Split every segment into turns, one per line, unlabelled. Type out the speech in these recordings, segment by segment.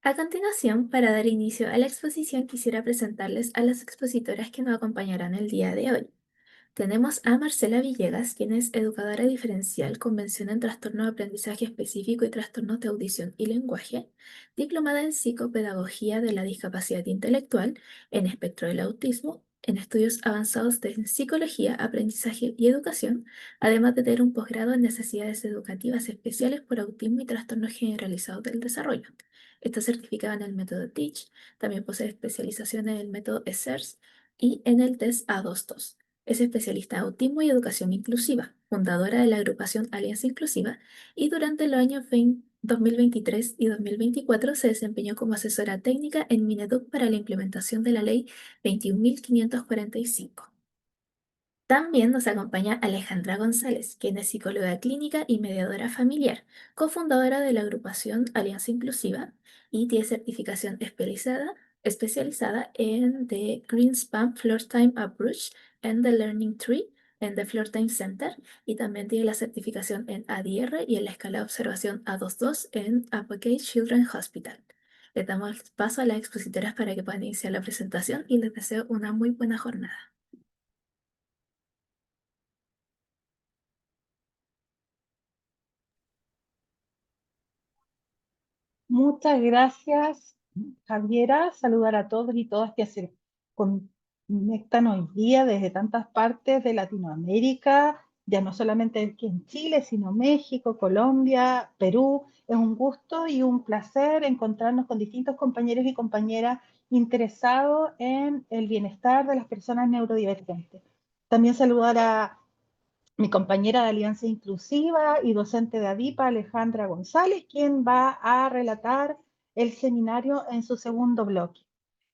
A continuación, para dar inicio a la exposición, quisiera presentarles a las expositoras que nos acompañarán el día de hoy. Tenemos a Marcela Villegas, quien es educadora diferencial con mención en trastorno de aprendizaje específico y trastornos de audición y lenguaje, diplomada en psicopedagogía de la discapacidad intelectual, en espectro del autismo, en estudios avanzados de psicología, aprendizaje y educación, además de tener un posgrado en necesidades educativas especiales por autismo y trastornos generalizados del desarrollo. Está certificada en el método TEACH, también posee especialización en el método ESERS y en el test A22. Es especialista en autismo y educación inclusiva, fundadora de la agrupación Alianza Inclusiva, y durante los años 2023 y 2024 se desempeñó como asesora técnica en Mineduc para la implementación de la Ley 21.545. También nos acompaña Alejandra González, quien es psicóloga clínica y mediadora familiar, cofundadora de la agrupación Alianza Inclusiva y tiene certificación especializada en The Greenspan Floor Time Approach and the Learning Tree en The Floor Time Center, y también tiene la certificación en ADR y en la escala de observación A22 en Advocate Children's Hospital. Les damos paso a las expositoras para que puedan iniciar la presentación y les deseo una muy buena jornada.
Muchas gracias, Javiera. Saludar a todos y todas que se conectan hoy día desde tantas partes de Latinoamérica, ya no solamente aquí en Chile, sino México, Colombia, Perú. Es un gusto y un placer encontrarnos con distintos compañeros y compañeras interesados en el bienestar de las personas neurodivergentes. También saludar a mi compañera de Alianza Inclusiva y docente de ADIPA, Alejandra González, quien va a relatar el seminario en su segundo bloque.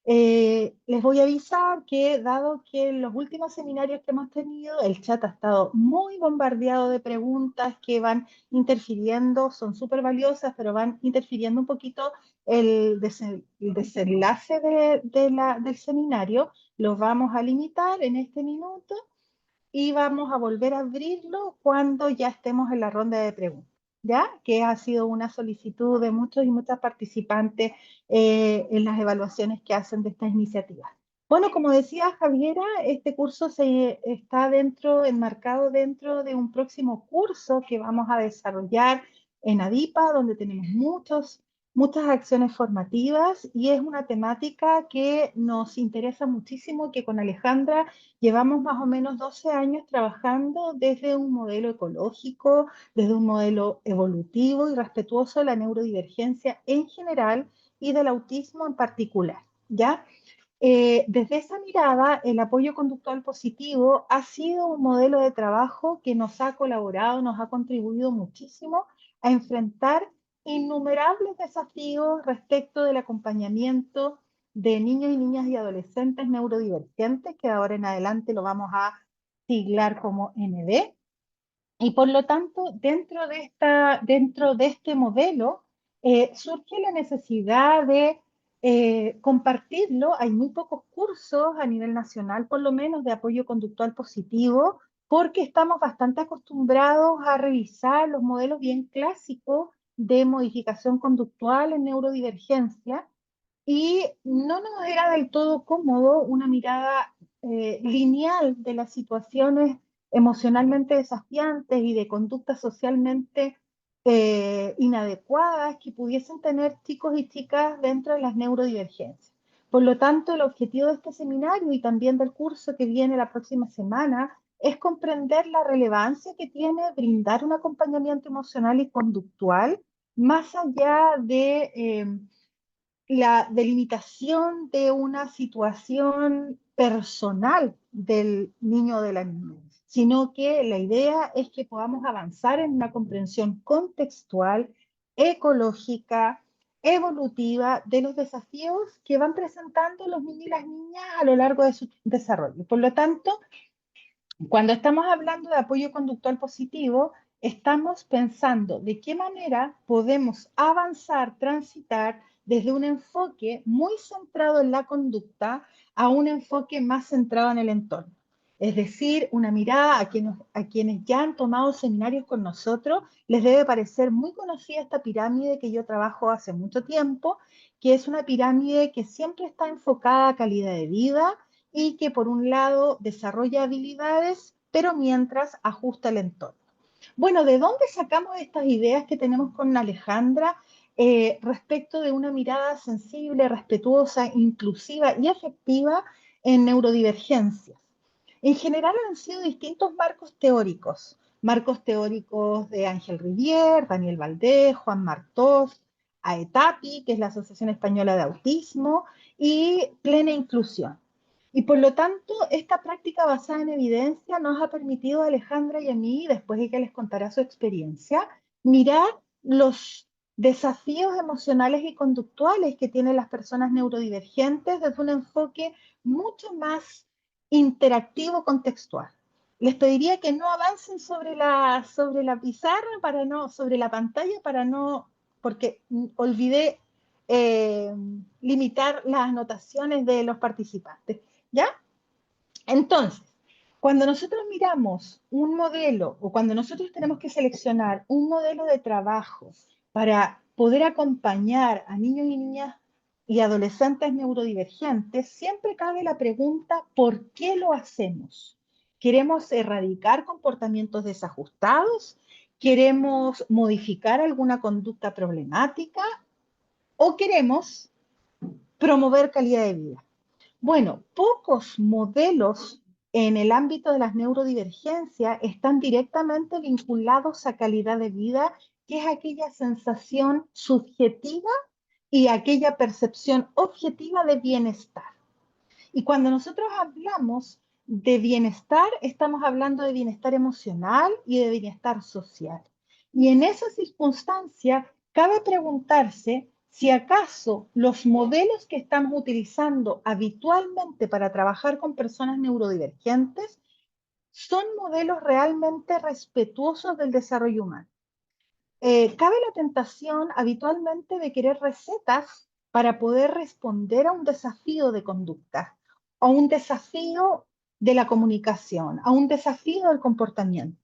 Les voy a avisar que, dado que en los últimos seminarios que hemos tenido, el chat ha estado muy bombardeado de preguntas que van interfiriendo, son súper valiosas, pero van interfiriendo un poquito el desenlace del seminario. Los vamos a limitar en este minuto y vamos a volver a abrirlo cuando ya estemos en la ronda de preguntas, ¿ya? Que ha sido una solicitud de muchos y muchas participantes en las evaluaciones que hacen de estas iniciativas. Bueno, como decía Javiera, este curso se está enmarcado dentro de un próximo curso que vamos a desarrollar en ADIPA, donde tenemos muchas acciones formativas, y es una temática que nos interesa muchísimo, que con Alejandra llevamos más o menos 12 años trabajando desde un modelo ecológico, desde un modelo evolutivo y respetuoso de la neurodivergencia en general y del autismo en particular, ¿ya? Desde esa mirada, el apoyo conductual positivo ha sido un modelo de trabajo que nos ha colaborado, nos ha contribuido muchísimo a enfrentar innumerables desafíos respecto del acompañamiento de niños y niñas y adolescentes neurodivergentes, que de ahora en adelante lo vamos a siglar como ND. Y por lo tanto, dentro de este modelo, surge la necesidad de compartirlo. Hay muy pocos cursos a nivel nacional, por lo menos, de apoyo conductual positivo, porque estamos bastante acostumbrados a revisar los modelos bien clásicos de modificación conductual en neurodivergencia, y no nos era del todo cómodo una mirada lineal de las situaciones emocionalmente desafiantes y de conductas socialmente inadecuadas que pudiesen tener chicos y chicas dentro de las neurodivergencias. Por lo tanto, el objetivo de este seminario y también del curso que viene la próxima semana es comprender la relevancia que tiene brindar un acompañamiento emocional y conductual más allá de la delimitación de una situación personal del niño o de la niña, sino que la idea es que podamos avanzar en una comprensión contextual, ecológica, evolutiva de los desafíos que van presentando los niños y las niñas a lo largo de su desarrollo. Por lo tanto, cuando estamos hablando de apoyo conductual positivo, estamos pensando de qué manera podemos avanzar, transitar desde un enfoque muy centrado en la conducta a un enfoque más centrado en el entorno. Es decir, una mirada a quienes ya han tomado seminarios con nosotros, les debe parecer muy conocida esta pirámide que yo trabajo hace mucho tiempo, que es una pirámide que siempre está enfocada a calidad de vida y que por un lado desarrolla habilidades, pero mientras ajusta el entorno. Bueno, ¿de dónde sacamos estas ideas que tenemos con Alejandra respecto de una mirada sensible, respetuosa, inclusiva y efectiva en neurodivergencias? En general han sido distintos marcos teóricos de Ángel Rivière, Daniel Valdés, Juan Martós, AETAPI, que es la Asociación Española de Autismo, y Plena Inclusión. Y por lo tanto, esta práctica basada en evidencia nos ha permitido a Alejandra y a mí, después de que les contará su experiencia, mirar los desafíos emocionales y conductuales que tienen las personas neurodivergentes desde un enfoque mucho más interactivo contextual. Les pediría que no avancen sobre la pizarra, sobre la pantalla, porque olvidé eh, limitar las anotaciones de los participantes. ¿Ya? Entonces, cuando nosotros miramos un modelo o cuando nosotros tenemos que seleccionar un modelo de trabajo para poder acompañar a niños y niñas y adolescentes neurodivergentes, siempre cabe la pregunta, ¿por qué lo hacemos? ¿Queremos erradicar comportamientos desajustados? ¿Queremos modificar alguna conducta problemática? ¿O queremos promover calidad de vida? Bueno, pocos modelos en el ámbito de las neurodivergencias están directamente vinculados a calidad de vida, que es aquella sensación subjetiva y aquella percepción objetiva de bienestar. Y cuando nosotros hablamos de bienestar, estamos hablando de bienestar emocional y de bienestar social. Y en esa circunstancia, cabe preguntarse si acaso los modelos que estamos utilizando habitualmente para trabajar con personas neurodivergentes son modelos realmente respetuosos del desarrollo humano. Cabe la tentación habitualmente de querer recetas para poder responder a un desafío de conducta, a un desafío de la comunicación, a un desafío del comportamiento.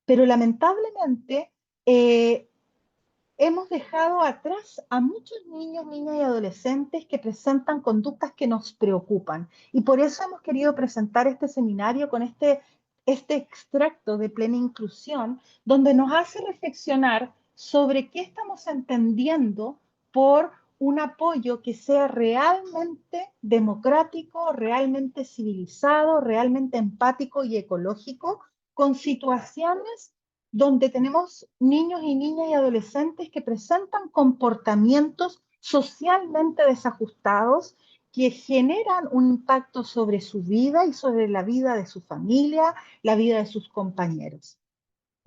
Pero lamentablemente hemos dejado atrás a muchos niños, niñas y adolescentes que presentan conductas que nos preocupan. Y por eso hemos querido presentar este seminario con este extracto de Plena Inclusión, donde nos hace reflexionar sobre qué estamos entendiendo por un apoyo que sea realmente democrático, realmente civilizado, realmente empático y ecológico, con situaciones donde tenemos niños y niñas y adolescentes que presentan comportamientos socialmente desajustados que generan un impacto sobre su vida y sobre la vida de su familia, la vida de sus compañeros.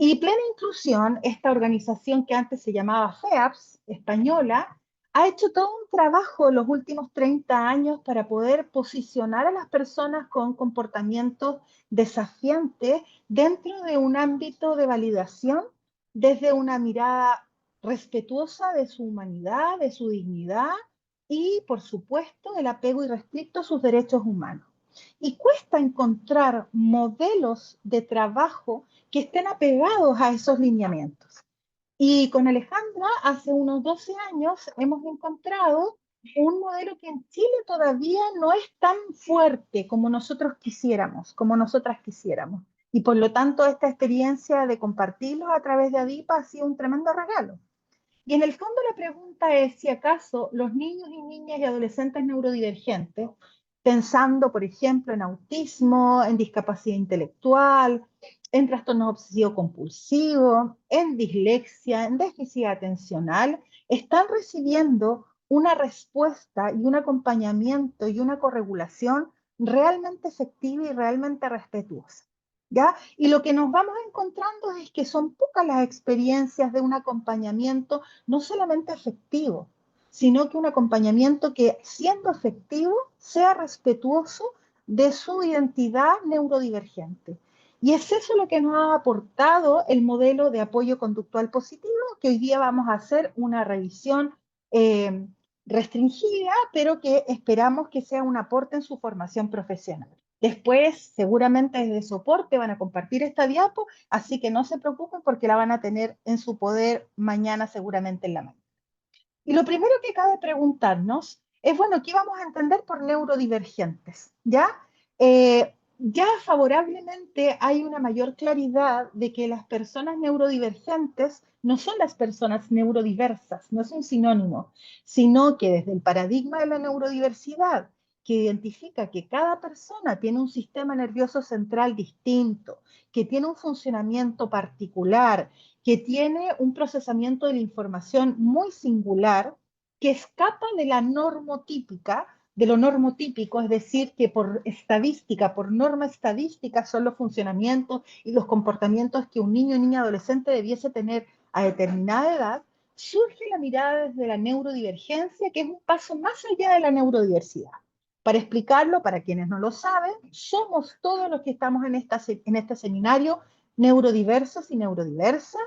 Y Plena Inclusión, esta organización que antes se llamaba FEAPS, española, ha hecho todo un trabajo en los últimos 30 años para poder posicionar a las personas con comportamientos desafiantes dentro de un ámbito de validación desde una mirada respetuosa de su humanidad, de su dignidad y, por supuesto, el apego irrestricto a sus derechos humanos. Y cuesta encontrar modelos de trabajo que estén apegados a esos lineamientos. Y con Alejandra, hace unos 12 años, hemos encontrado un modelo que en Chile todavía no es tan fuerte como nosotros quisiéramos, como nosotras quisiéramos. Y por lo tanto, esta experiencia de compartirlos a través de ADIPA ha sido un tremendo regalo. Y en el fondo la pregunta es si acaso los niños y niñas y adolescentes neurodivergentes, pensando por ejemplo en autismo, en discapacidad intelectual, en trastornos obsesivo-compulsivos, en dislexia, en déficit atencional, están recibiendo una respuesta y un acompañamiento y una corregulación realmente efectiva y realmente respetuosa. ¿Ya? Y lo que nos vamos encontrando es que son pocas las experiencias de un acompañamiento no solamente efectivo, sino que un acompañamiento que, siendo efectivo, sea respetuoso de su identidad neurodivergente. Y es eso lo que nos ha aportado el modelo de apoyo conductual positivo, que hoy día vamos a hacer una revisión restringida, pero que esperamos que sea un aporte en su formación profesional. Después, seguramente desde soporte van a compartir esta diapo, así que no se preocupen porque la van a tener en su poder mañana seguramente en la mañana. Y lo primero que cabe preguntarnos es, bueno, ¿qué vamos a entender por neurodivergentes? ¿Ya? Ya favorablemente hay una mayor claridad de que las personas neurodivergentes no son las personas neurodiversas, no es un sinónimo, sino que desde el paradigma de la neurodiversidad, que identifica que cada persona tiene un sistema nervioso central distinto, que tiene un funcionamiento particular, que tiene un procesamiento de la información muy singular, que escapa de la normotípica, de lo normotípico, es decir, que por estadística, por norma estadística, son los funcionamientos y los comportamientos que un niño o niña adolescente debiese tener a determinada edad, surge la mirada desde la neurodivergencia, que es un paso más allá de la neurodiversidad. Para explicarlo, para quienes no lo saben, somos todos los que estamos en este seminario neurodiversos y neurodiversas.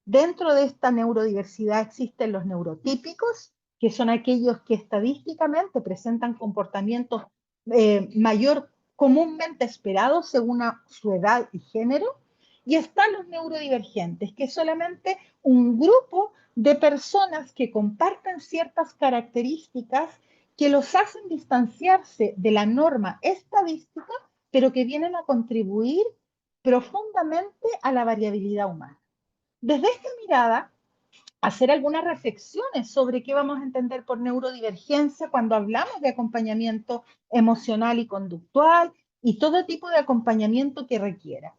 Dentro de esta neurodiversidad existen los neurotípicos, que son aquellos que estadísticamente presentan comportamientos mayor comúnmente esperados según su edad y género, y están los neurodivergentes, que es solamente un grupo de personas que comparten ciertas características que los hacen distanciarse de la norma estadística, pero que vienen a contribuir profundamente a la variabilidad humana. Desde esta mirada, hacer algunas reflexiones sobre qué vamos a entender por neurodivergencia cuando hablamos de acompañamiento emocional y conductual y todo tipo de acompañamiento que requiera.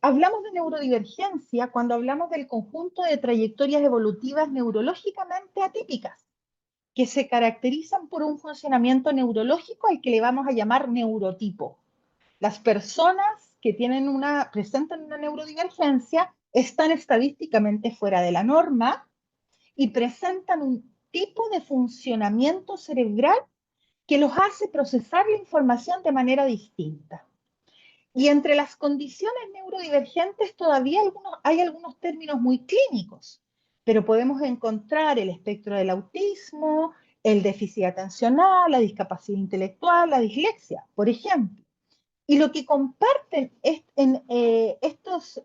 Hablamos de neurodivergencia cuando hablamos del conjunto de trayectorias evolutivas neurológicamente atípicas, que se caracterizan por un funcionamiento neurológico al que le vamos a llamar neurotipo. Las personas que presentan una neurodivergencia están estadísticamente fuera de la norma y presentan un tipo de funcionamiento cerebral que los hace procesar la información de manera distinta. Y entre las condiciones neurodivergentes todavía hay algunos términos muy clínicos, pero podemos encontrar el espectro del autismo, el déficit atencional, la discapacidad intelectual, la dislexia, por ejemplo. Y lo que comparten estas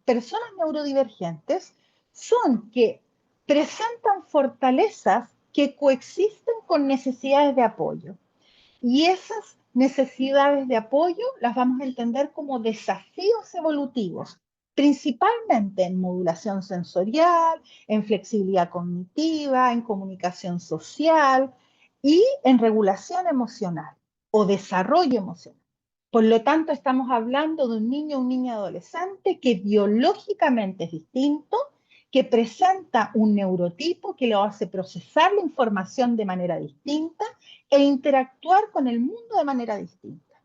personas neurodivergentes son que presentan fortalezas que coexisten con necesidades de apoyo. Y esas necesidades de apoyo las vamos a entender como desafíos evolutivos, principalmente en modulación sensorial, en flexibilidad cognitiva, en comunicación social y en regulación emocional o desarrollo emocional. Por lo tanto, estamos hablando de un niño o una niña adolescente que biológicamente es distinto, que presenta un neurotipo que lo hace procesar la información de manera distinta e interactuar con el mundo de manera distinta.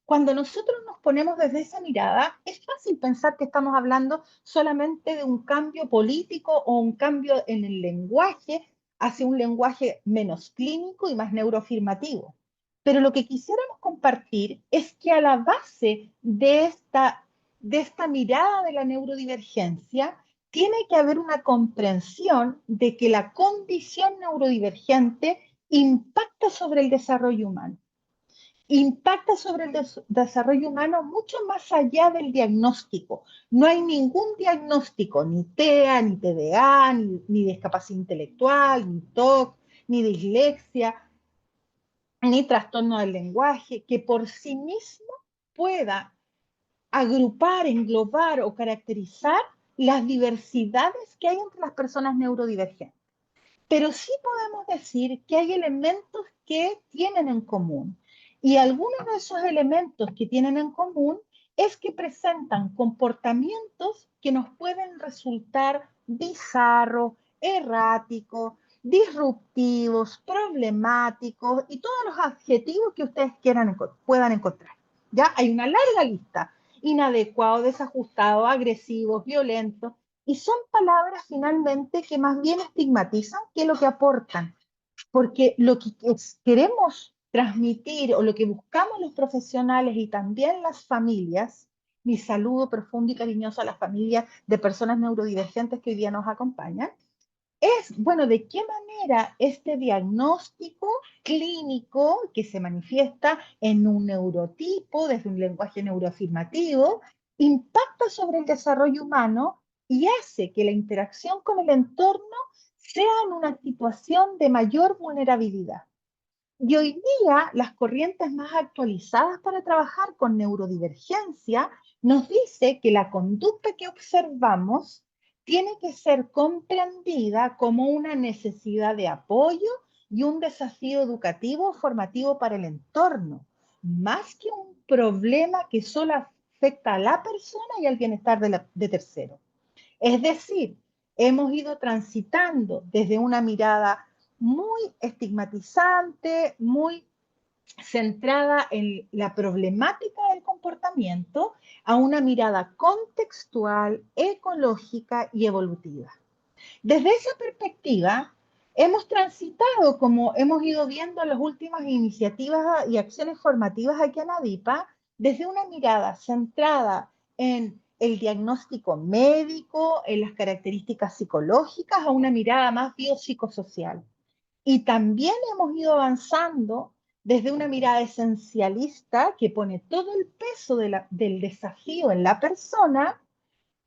Cuando nosotros nos ponemos desde esa mirada, es fácil pensar que estamos hablando solamente de un cambio político o un cambio en el lenguaje hacia un lenguaje menos clínico y más neuroafirmativo. Pero lo que quisiéramos compartir es que a la base de esta mirada de la neurodivergencia tiene que haber una comprensión de que la condición neurodivergente impacta sobre el desarrollo humano, impacta sobre el desarrollo humano mucho más allá del diagnóstico. No hay ningún diagnóstico, ni TEA, ni TDA, ni discapacidad intelectual, ni TOC, ni dislexia, ni trastorno del lenguaje, que por sí mismo pueda agrupar, englobar o caracterizar las diversidades que hay entre las personas neurodivergentes. Pero sí podemos decir que hay elementos que tienen en común. Y algunos de esos elementos que tienen en común es que presentan comportamientos que nos pueden resultar bizarros, erráticos, disruptivos, problemáticos y todos los adjetivos que ustedes puedan encontrar. Ya hay una larga lista: inadecuado, desajustado, agresivos, violentos, y son palabras finalmente que más bien estigmatizan que lo que aportan, porque lo que queremos transmitir o lo que buscamos los profesionales y también las familias, mi saludo profundo y cariñoso a las familias de personas neurodivergentes que hoy día nos acompañan, bueno, ¿de qué manera este diagnóstico clínico que se manifiesta en un neurotipo, desde un lenguaje neuroafirmativo, impacta sobre el desarrollo humano y hace que la interacción con el entorno sea en una situación de mayor vulnerabilidad? Y hoy día las corrientes más actualizadas para trabajar con neurodivergencia nos dice que la conducta que observamos tiene que ser comprendida como una necesidad de apoyo y un desafío educativo o formativo para el entorno, más que un problema que solo afecta a la persona y al bienestar de terceros. Es decir, hemos ido transitando desde una mirada muy estigmatizante, muy centrada en la problemática del comportamiento, a una mirada contextual, ecológica y evolutiva. Desde esa perspectiva, hemos transitado, como hemos ido viendo en las últimas iniciativas y acciones formativas aquí en ADIPA, desde una mirada centrada en el diagnóstico médico, en las características psicológicas, a una mirada más biopsicosocial. Y también hemos ido avanzando desde una mirada esencialista que pone todo el peso del desafío en la persona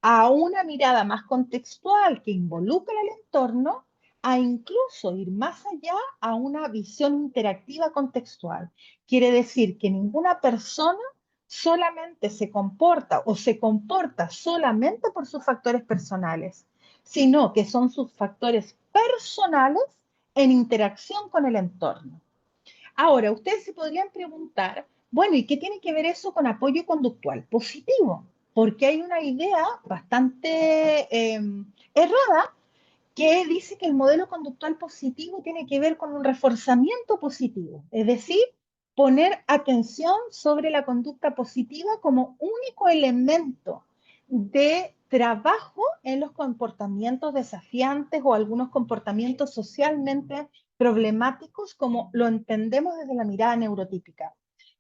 a una mirada más contextual que involucra el entorno, a incluso ir más allá a una visión interactiva contextual. Quiere decir que ninguna persona solamente se comporta o se comporta solamente por sus factores personales, sino que son sus factores personales en interacción con el entorno. Ahora, ustedes se podrían preguntar, bueno, ¿y qué tiene que ver eso con apoyo conductual positivo? Porque hay una idea bastante errada que dice que el modelo conductual positivo tiene que ver con un reforzamiento positivo, es decir, poner atención sobre la conducta positiva como único elemento de trabajo en los comportamientos desafiantes o algunos comportamientos socialmente problemáticos como lo entendemos desde la mirada neurotípica.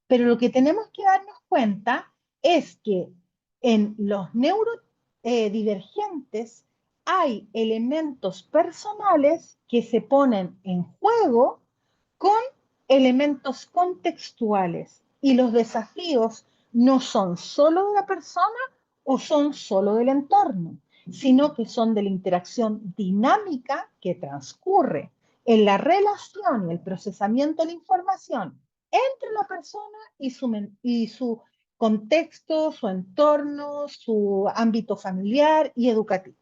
Pero lo que tenemos que darnos cuenta es que en los neurodivergentes hay elementos personales que se ponen en juego con elementos contextuales y los desafíos no son solo de la persona o son solo del entorno, sino que son de la interacción dinámica que transcurre en la relación y el procesamiento de la información entre la persona y su contexto, su entorno, su ámbito familiar y educativo.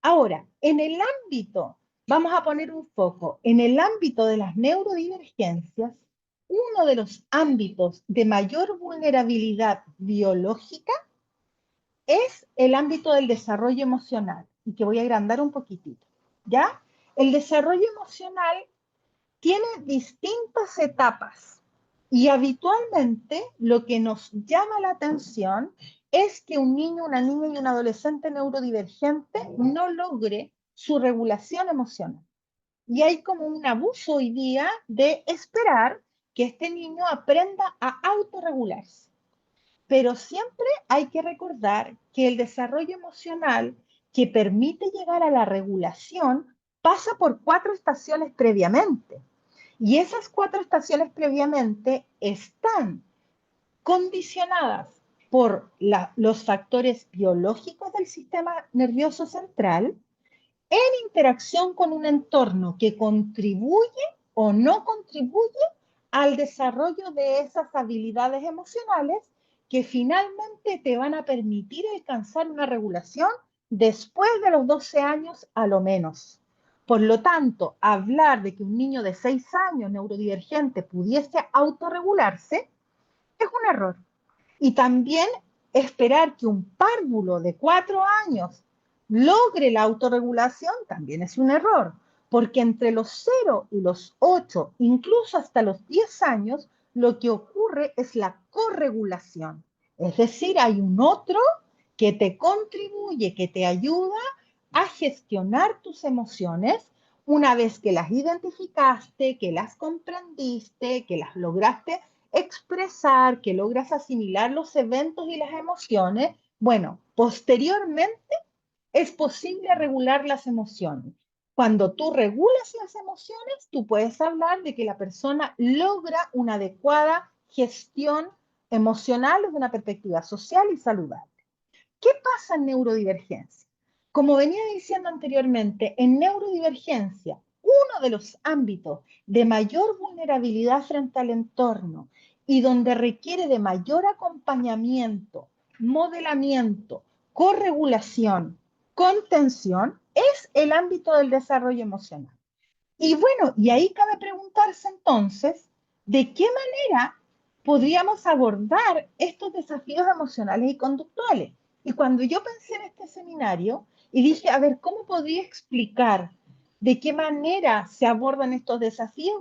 Ahora, en el ámbito, vamos a poner un foco, en el ámbito de las neurodivergencias, uno de los ámbitos de mayor vulnerabilidad biológica es el ámbito del desarrollo emocional, y que voy a agrandar un poquitito, ¿ya? El desarrollo emocional tiene distintas etapas y habitualmente lo que nos llama la atención es que un niño, una niña y un adolescente neurodivergente no logre su regulación emocional. Y hay como un abuso hoy día de esperar que este niño aprenda a autorregularse. Pero siempre hay que recordar que el desarrollo emocional que permite llegar a la regulación pasa por 4 estaciones previamente. Y esas 4 estaciones previamente están condicionadas por los factores biológicos del sistema nervioso central en interacción con un entorno que contribuye o no contribuye al desarrollo de esas habilidades emocionales que finalmente te van a permitir alcanzar una regulación después de los 12 años a lo menos. Por lo tanto, hablar de que un niño de 6 años neurodivergente pudiese autorregularse es un error. Y también esperar que un párvulo de 4 años logre la autorregulación también es un error, porque entre los 0 y los 8, incluso hasta los 10 años, lo que ocurre es la corregulación. Es decir, hay un otro que te contribuye, que te ayuda a gestionar tus emociones una vez que las identificaste, que las comprendiste, que las lograste expresar, que logras asimilar los eventos y las emociones, bueno, posteriormente es posible regular las emociones. Cuando tú regulas las emociones, tú puedes hablar de que la persona logra una adecuada gestión emocional desde una perspectiva social y saludable. ¿Qué pasa en neurodivergencia? Como venía diciendo anteriormente, en neurodivergencia, uno de los ámbitos de mayor vulnerabilidad frente al entorno y donde requiere de mayor acompañamiento, modelamiento, corregulación, contención, es el ámbito del desarrollo emocional. Y bueno, y ahí cabe preguntarse entonces, ¿de qué manera podríamos abordar estos desafíos emocionales y conductuales? Y cuando yo pensé en este seminario y dije, a ver, ¿cómo podría explicar de qué manera se abordan estos desafíos?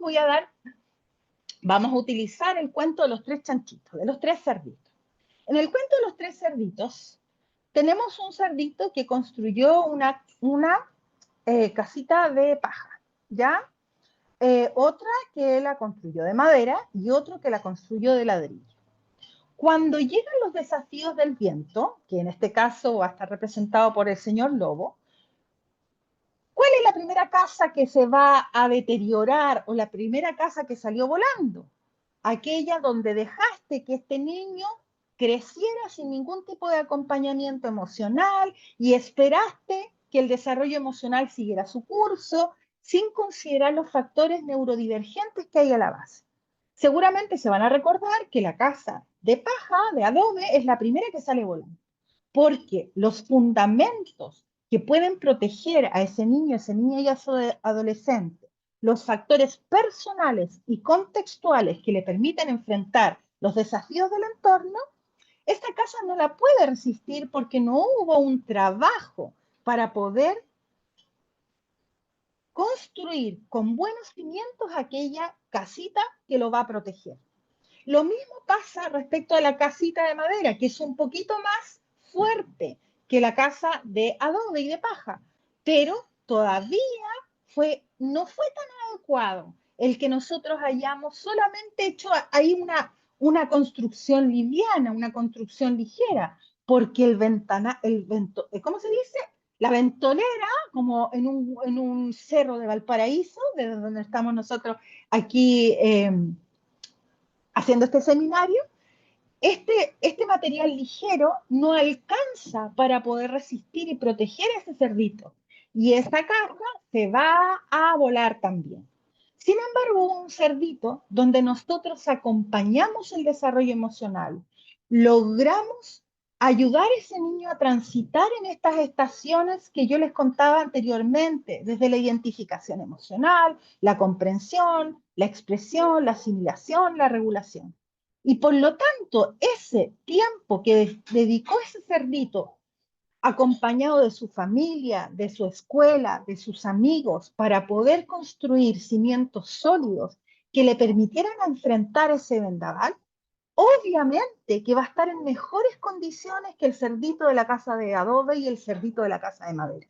Vamos a utilizar el cuento de los tres chanchitos, de los tres cerditos. En el cuento de los tres cerditos, tenemos un cerdito que construyó una casita de paja, ¿ya? Otra que la construyó de madera y otro que la construyó de ladrillo. Cuando llegan los desafíos del viento, que en este caso va a estar representado por el señor Lobo, ¿cuál es la primera casa que se va a deteriorar o la primera casa que salió volando? Aquella donde dejaste que este niño creciera sin ningún tipo de acompañamiento emocional y esperaste que el desarrollo emocional siguiera su curso sin considerar los factores neurodivergentes que hay a la base. Seguramente se van a recordar que la casa de paja, de adobe, es la primera que sale volando, porque los fundamentos que pueden proteger a esa niña y a su adolescente, los factores personales y contextuales que le permiten enfrentar los desafíos del entorno, esta casa no la puede resistir porque no hubo un trabajo para poder construir con buenos cimientos aquella casita que lo va a proteger. Lo mismo pasa respecto a la casita de madera, que es un poquito más fuerte que la casa de adobe y de paja, pero todavía no fue tan adecuado el que nosotros hayamos solamente hecho ahí una construcción liviana, una construcción ligera, porque ¿cómo se dice? La ventolera, como en un cerro de Valparaíso, de donde estamos nosotros aquí haciendo este seminario, este material ligero no alcanza para poder resistir y proteger a ese cerdito. Y esa carga se va a volar también. Sin embargo, hubo un cerdito donde nosotros acompañamos el desarrollo emocional, logramos ayudar a ese niño a transitar en estas estaciones que yo les contaba anteriormente, desde la identificación emocional, la comprensión, la expresión, la asimilación, la regulación. Y por lo tanto, ese tiempo que dedicó ese cerdito, acompañado de su familia, de su escuela, de sus amigos, para poder construir cimientos sólidos que le permitieran enfrentar ese vendaval, obviamente que va a estar en mejores condiciones que el cerdito de la casa de adobe y el cerdito de la casa de madera.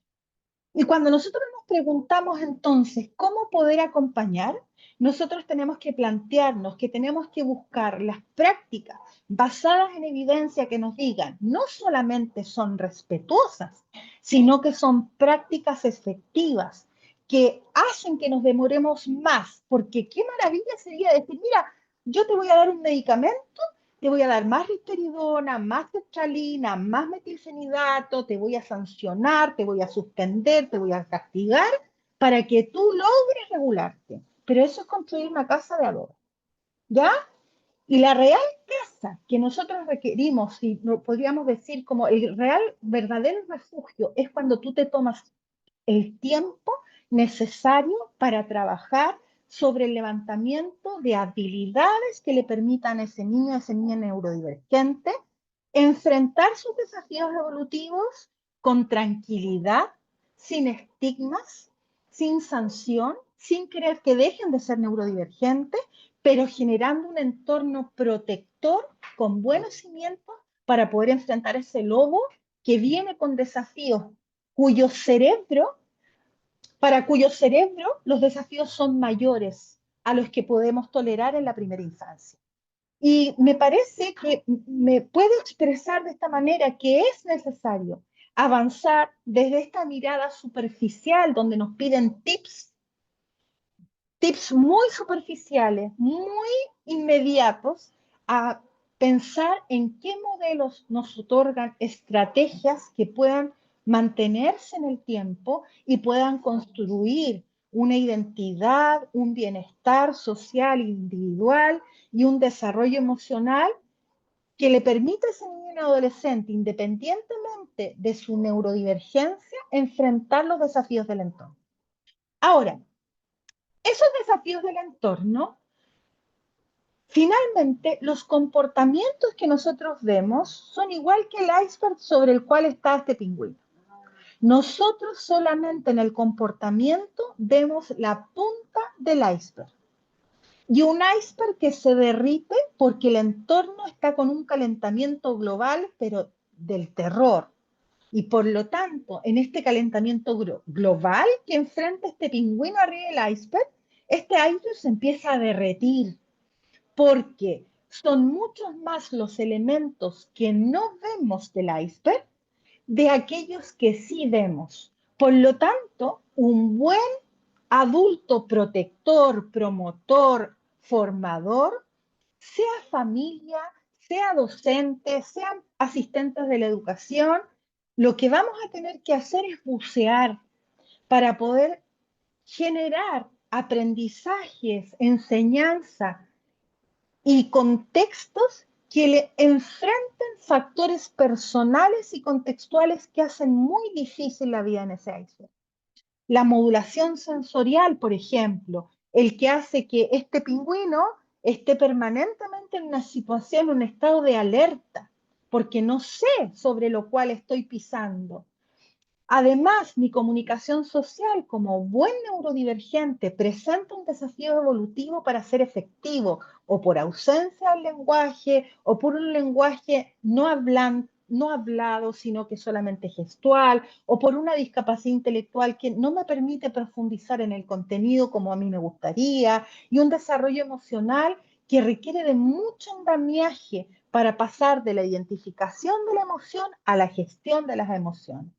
Y cuando nosotros nos preguntamos entonces cómo poder acompañar, nosotros tenemos que plantearnos que tenemos que buscar las prácticas basadas en evidencia que nos digan, no solamente son respetuosas, sino que son prácticas efectivas, que hacen que nos demoremos más, porque qué maravilla sería decir, mira, yo te voy a dar un medicamento, te voy a dar más risperidona, más sertralina, más metilfenidato, te voy a sancionar, te voy a suspender, te voy a castigar para que tú logres regularte. Pero eso es construir una casa de adobe, ¿ya? Y la real casa que nosotros requerimos, y podríamos decir como el real, verdadero refugio, es cuando tú te tomas el tiempo necesario para trabajar sobre el levantamiento de habilidades que le permitan a ese niño, a esa niña neurodivergente, enfrentar sus desafíos evolutivos con tranquilidad, sin estigmas, sin sanción, sin querer que dejen de ser neurodivergentes, pero generando un entorno protector con buenos cimientos para poder enfrentar ese lobo que viene con desafíos cuyo cerebro para cuyo cerebro los desafíos son mayores a los que podemos tolerar en la primera infancia. Y me parece que me puedo expresar de esta manera que es necesario avanzar desde esta mirada superficial donde nos piden tips muy superficiales, muy inmediatos, a pensar en qué modelos nos otorgan estrategias que puedan mantenerse en el tiempo y puedan construir una identidad, un bienestar social individual y un desarrollo emocional que le permita a ese niño y adolescente, independientemente de su neurodivergencia, enfrentar los desafíos del entorno. Ahora, esos desafíos del entorno, finalmente, los comportamientos que nosotros vemos son igual que el iceberg sobre el cual está este pingüino. Nosotros solamente en el comportamiento vemos la punta del iceberg. Y un iceberg que se derrite porque el entorno está con un calentamiento global, pero del terror. Y por lo tanto, en este calentamiento global que enfrenta este pingüino arriba del iceberg, este iceberg se empieza a derretir porque son muchos más los elementos que no vemos del iceberg de aquellos que sí vemos. Por lo tanto, un buen adulto protector, promotor, formador, sea familia, sea docente, sean asistentes de la educación, lo que vamos a tener que hacer es bucear para poder generar aprendizajes, enseñanza y contextos que le enfrenten factores personales y contextuales que hacen muy difícil la vida en ese iceberg. La modulación sensorial, por ejemplo, el que hace que este pingüino esté permanentemente en una situación, un estado de alerta, porque no sé sobre lo cual estoy pisando. Además, mi comunicación social como buen neurodivergente presenta un desafío evolutivo para ser efectivo, o por ausencia del lenguaje, o por un lenguaje no hablado, sino que solamente gestual, o por una discapacidad intelectual que no me permite profundizar en el contenido como a mí me gustaría, y un desarrollo emocional que requiere de mucho andamiaje para pasar de la identificación de la emoción a la gestión de las emociones.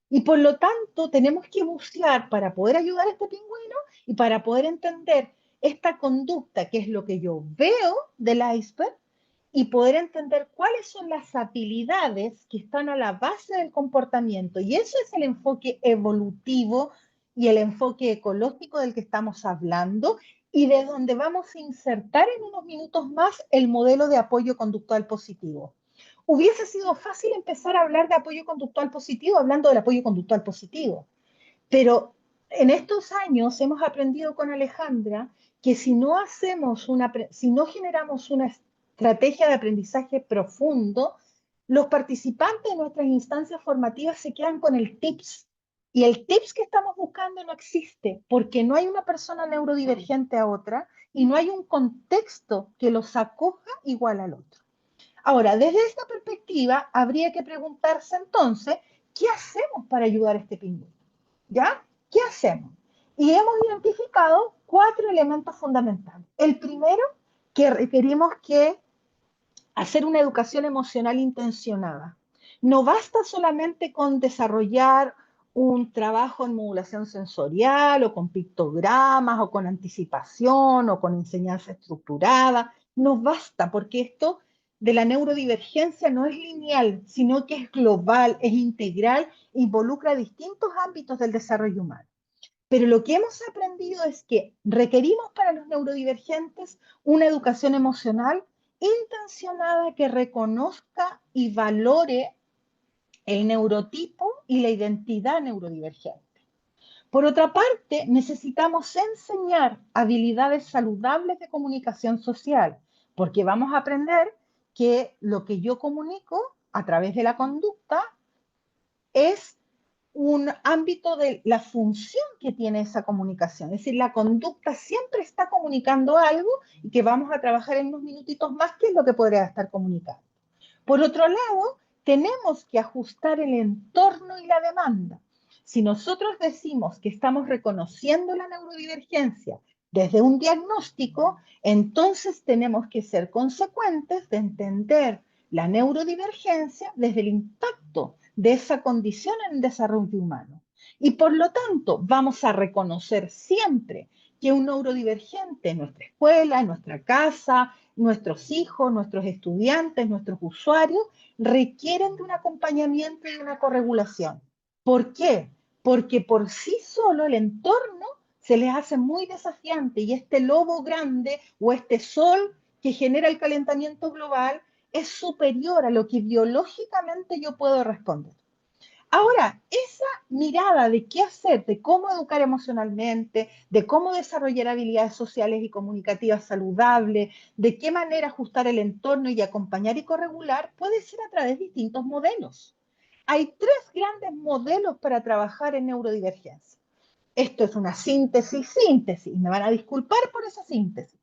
Y por lo tanto, tenemos que bucear para poder ayudar a este pingüino y para poder entender esta conducta, que es lo que yo veo del iceberg, y poder entender cuáles son las habilidades que están a la base del comportamiento. Y eso es el enfoque evolutivo y el enfoque ecológico del que estamos hablando y de donde vamos a insertar en unos minutos más el modelo de apoyo conductual positivo. Hubiese sido fácil empezar a hablar de apoyo conductual positivo hablando del apoyo conductual positivo, pero en estos años hemos aprendido con Alejandra que si no generamos una estrategia de aprendizaje profundo, los participantes de nuestras instancias formativas se quedan con el tips. Y el tips que estamos buscando no existe porque no hay una persona neurodivergente a otra y no hay un contexto que los acoja igual al otro. Ahora, desde esta perspectiva, habría que preguntarse entonces, ¿qué hacemos para ayudar a este pingüino? ¿Ya? ¿Qué hacemos? Y hemos identificado 4 elementos fundamentales. El primero, que requerimos que hacer una educación emocional intencionada. No basta solamente con desarrollar un trabajo en modulación sensorial o con pictogramas o con anticipación o con enseñanza estructurada. No basta porque esto de la neurodivergencia no es lineal, sino que es global, es integral, involucra distintos ámbitos del desarrollo humano. Pero lo que hemos aprendido es que requerimos para los neurodivergentes una educación emocional intencionada que reconozca y valore el neurotipo y la identidad neurodivergente. Por otra parte, necesitamos enseñar habilidades saludables de comunicación social, porque vamos a aprender que lo que yo comunico a través de la conducta es un ámbito de la función que tiene esa comunicación. Es decir, la conducta siempre está comunicando algo y que vamos a trabajar en unos minutitos más qué es lo que podría estar comunicando. Por otro lado, tenemos que ajustar el entorno y la demanda. Si nosotros decimos que estamos reconociendo la neurodivergencia desde un diagnóstico, entonces tenemos que ser consecuentes de entender la neurodivergencia desde el impacto de esa condición en el desarrollo humano. Y por lo tanto, vamos a reconocer siempre que un neurodivergente en nuestra escuela, en nuestra casa, nuestros hijos, nuestros estudiantes, nuestros usuarios, requieren de un acompañamiento y de una corregulación. ¿Por qué? Porque por sí solo el entorno se les hace muy desafiante y este lobo grande o este sol que genera el calentamiento global es superior a lo que biológicamente yo puedo responder. Ahora, esa mirada de qué hacer, de cómo educar emocionalmente, de cómo desarrollar habilidades sociales y comunicativas saludables, de qué manera ajustar el entorno y acompañar y corregular, puede ser a través de distintos modelos. Hay tres grandes modelos para trabajar en neurodivergencia. Esto es una síntesis, me van a disculpar por esa síntesis,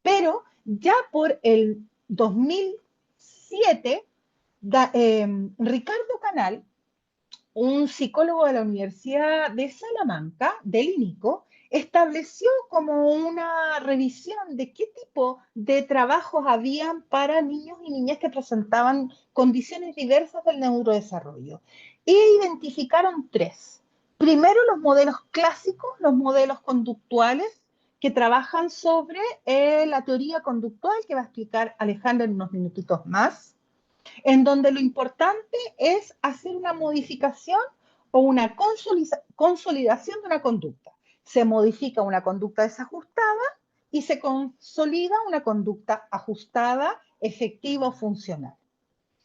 pero ya por el 2007, Ricardo Canal, un psicólogo de la Universidad de Salamanca, del INICO, estableció como una revisión de qué tipo de trabajos habían para niños y niñas que presentaban condiciones diversas del neurodesarrollo. E identificaron tres. Primero, los modelos clásicos, los modelos conductuales, que trabajan sobre la teoría conductual, que va a explicar Alejandro en unos minutitos más, en donde lo importante es hacer una modificación o una consolidación de una conducta. Se modifica una conducta desajustada y se consolida una conducta ajustada, efectiva o funcional.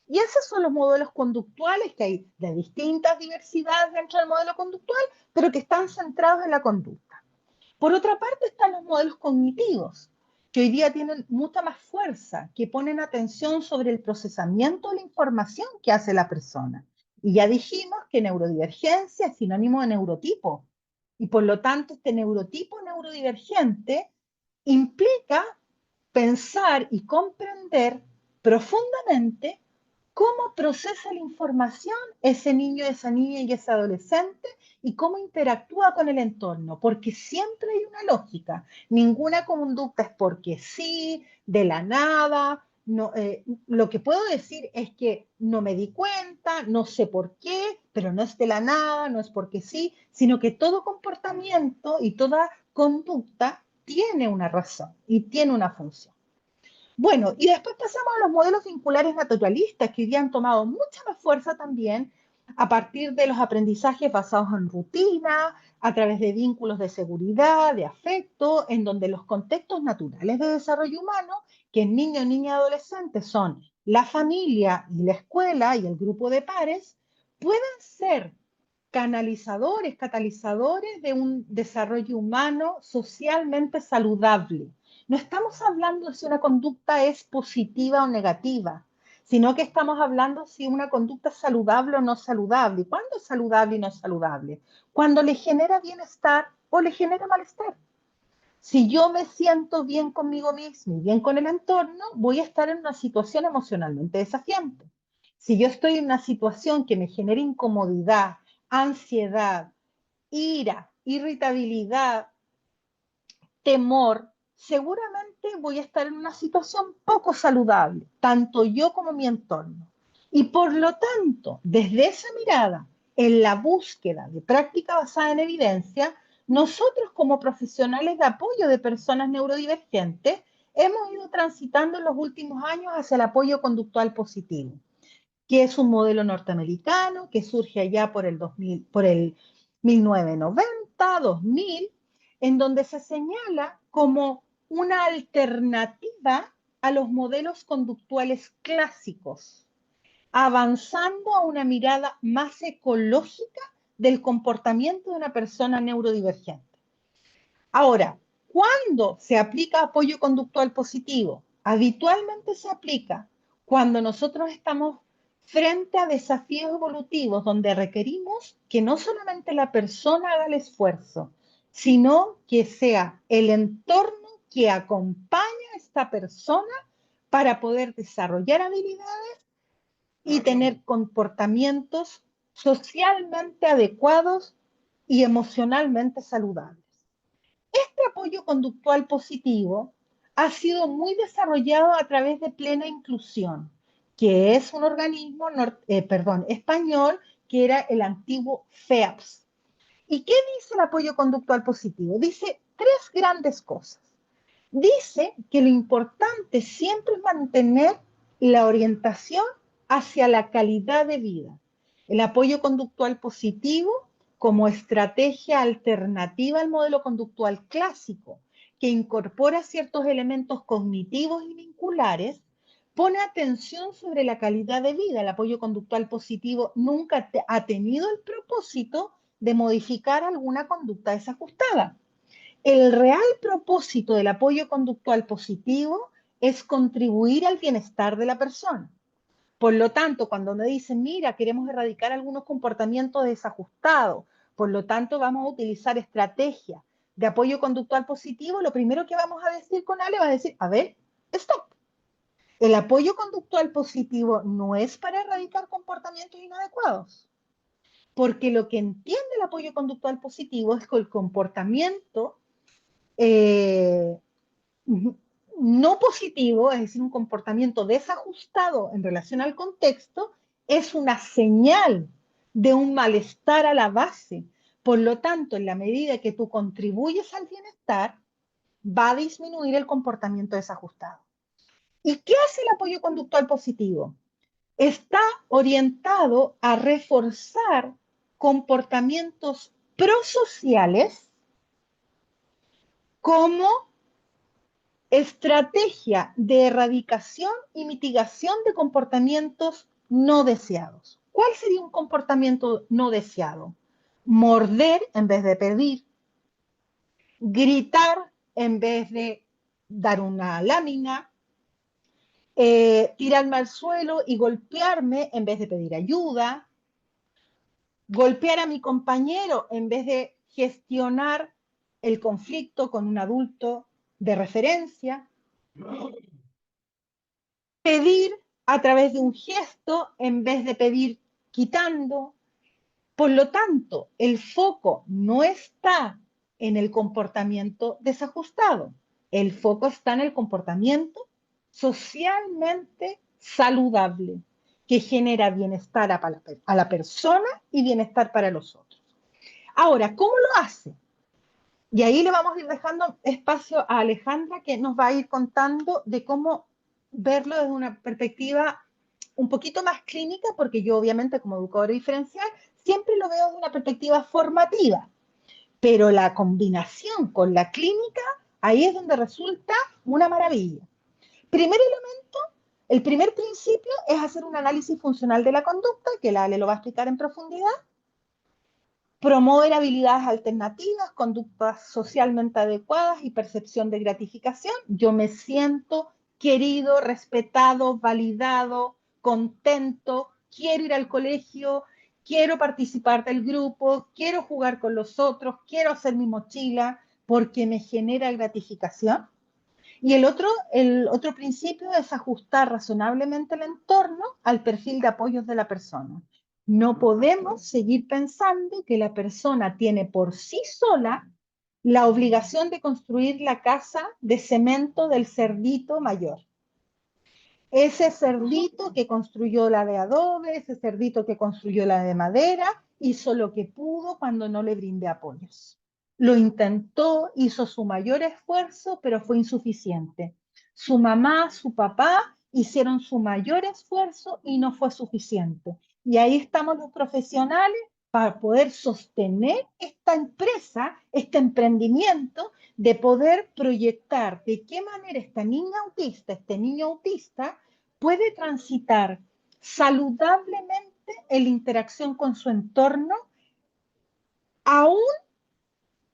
Y esos son los modelos conductuales que hay de distintas diversidades dentro del modelo conductual, pero que están centrados en la conducta. Por otra parte están los modelos cognitivos, que hoy día tienen mucha más fuerza, que ponen atención sobre el procesamiento de la información que hace la persona. Y ya dijimos que neurodivergencia es sinónimo de neurotipo. Y por lo tanto, este neurotipo neurodivergente implica pensar y comprender profundamente cómo procesa la información ese niño, esa niña y ese adolescente y cómo interactúa con el entorno, porque siempre hay una lógica. Ninguna conducta es porque sí, de la nada. No, lo que puedo decir es que no me di cuenta, no sé por qué, pero no es de la nada, no es porque sí, sino que todo comportamiento y toda conducta tiene una razón y tiene una función. Bueno, y después pasamos a los modelos vinculares naturalistas, que hoy día han tomado mucha más fuerza también a partir de los aprendizajes basados en rutina, a través de vínculos de seguridad, de afecto, en donde los contextos naturales de desarrollo humano, que en niño, niña y adolescente son la familia y la escuela y el grupo de pares, pueden ser canalizadores, catalizadores de un desarrollo humano socialmente saludable. No estamos hablando de si una conducta es positiva o negativa, sino que estamos hablando si una conducta es saludable o no saludable. ¿Cuándo es saludable y no saludable? Cuando le genera bienestar o le genera malestar. Si yo me siento bien conmigo mismo y bien con el entorno, voy a estar en una situación emocionalmente desafiante. Si yo estoy en una situación que me genera incomodidad, ansiedad, ira, irritabilidad, temor, seguramente voy a estar en una situación poco saludable, tanto yo como mi entorno. Y por lo tanto, desde esa mirada, en la búsqueda de práctica basada en evidencia, nosotros como profesionales de apoyo de personas neurodivergentes hemos ido transitando en los últimos años hacia el apoyo conductual positivo, que es un modelo norteamericano que surge allá por el 2000, por el 1990, 2000, en donde se señala como una alternativa a los modelos conductuales clásicos, avanzando a una mirada más ecológica del comportamiento de una persona neurodivergente. Ahora, ¿cuándo se aplica apoyo conductual positivo? Habitualmente se aplica cuando nosotros estamos frente a desafíos evolutivos donde requerimos que no solamente la persona haga el esfuerzo, sino que sea el entorno que acompaña a esta persona para poder desarrollar habilidades y tener comportamientos socialmente adecuados y emocionalmente saludables. Este apoyo conductual positivo ha sido muy desarrollado a través de plena inclusión. que es un organismo español, que era el antiguo FEAPS. ¿Y qué dice el apoyo conductual positivo? Dice tres grandes cosas. Dice que lo importante siempre es mantener la orientación hacia la calidad de vida. El apoyo conductual positivo como estrategia alternativa al modelo conductual clásico, que incorpora ciertos elementos cognitivos y vinculares, pone atención sobre la calidad de vida. El apoyo conductual positivo nunca ha tenido el propósito de modificar alguna conducta desajustada. El real propósito del apoyo conductual positivo es contribuir al bienestar de la persona. Por lo tanto, cuando me dicen, mira, queremos erradicar algunos comportamientos desajustados, por lo tanto vamos a utilizar estrategias de apoyo conductual positivo, lo primero que vamos a decir con Ale va a decir, a ver, stop. El apoyo conductual positivo no es para erradicar comportamientos inadecuados, porque lo que entiende el apoyo conductual positivo es que el comportamiento eh, no positivo, es decir, un comportamiento desajustado en relación al contexto, es una señal de un malestar a la base. Por lo tanto, en la medida que tú contribuyes al bienestar, va a disminuir el comportamiento desajustado. ¿Y qué hace el apoyo conductual positivo? Está orientado a reforzar comportamientos prosociales como estrategia de erradicación y mitigación de comportamientos no deseados. ¿Cuál sería un comportamiento no deseado? Morder en vez de pedir, gritar en vez de dar una lámina, tirarme al suelo y golpearme en vez de pedir ayuda, golpear a mi compañero en vez de gestionar el conflicto con un adulto de referencia, pedir a través de un gesto en vez de pedir quitando. Por lo tanto, el foco no está en el comportamiento desajustado, el foco está en el comportamiento socialmente saludable, que genera bienestar a la persona y bienestar para los otros. Ahora, ¿cómo lo hace? Y ahí le vamos a ir dejando espacio a Alejandra, que nos va a ir contando de cómo verlo desde una perspectiva un poquito más clínica, porque yo obviamente como educadora diferencial siempre lo veo desde una perspectiva formativa, pero la combinación con la clínica, ahí es donde resulta una maravilla. Primer elemento, el primer principio es hacer un análisis funcional de la conducta, que la Ale lo va a explicar en profundidad. Promover habilidades alternativas, conductas socialmente adecuadas y percepción de gratificación. Yo me siento querido, respetado, validado, contento, quiero ir al colegio, quiero participar del grupo, quiero jugar con los otros, quiero hacer mi mochila porque me genera gratificación. Y el otro principio es ajustar razonablemente el entorno al perfil de apoyos de la persona. No podemos seguir pensando que la persona tiene por sí sola la obligación de construir la casa de cemento del cerdito mayor. Ese cerdito que construyó la de adobe, ese cerdito que construyó la de madera, hizo lo que pudo cuando no le brindé apoyos. Lo intentó, hizo su mayor esfuerzo, pero fue insuficiente. Su mamá, su papá hicieron su mayor esfuerzo y no fue suficiente. Y ahí estamos los profesionales para poder sostener esta empresa, este emprendimiento, de poder proyectar de qué manera esta niña autista, este niño autista, puede transitar saludablemente en la interacción con su entorno, aún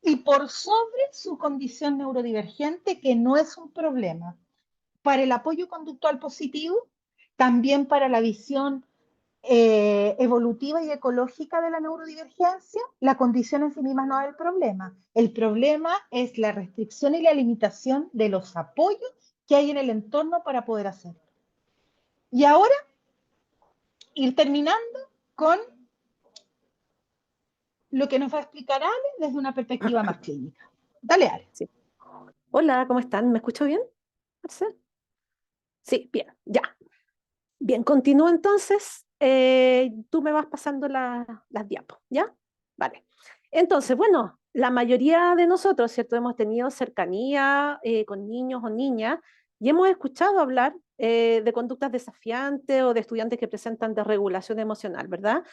y por sobre su condición neurodivergente, que no es un problema. Para el apoyo conductual positivo, también para la visión evolutiva y ecológica de la neurodivergencia, la condición en sí misma no es el problema. El problema es la restricción y la limitación de los apoyos que hay en el entorno para poder hacerlo. Y ahora, ir terminando con lo que nos va a explicar Ale desde una perspectiva más clínica. Dale, Ale.
Sí. Hola, ¿cómo están? ¿Me escucho bien, Marcel? Sí, bien, ya. Bien, continúo entonces. Tú me vas pasando las diapos, ¿ya? Vale. Entonces, bueno, la mayoría de nosotros, ¿cierto? Hemos tenido cercanía con niños o niñas y hemos escuchado hablar de conductas desafiantes o de estudiantes que presentan desregulación emocional, ¿verdad?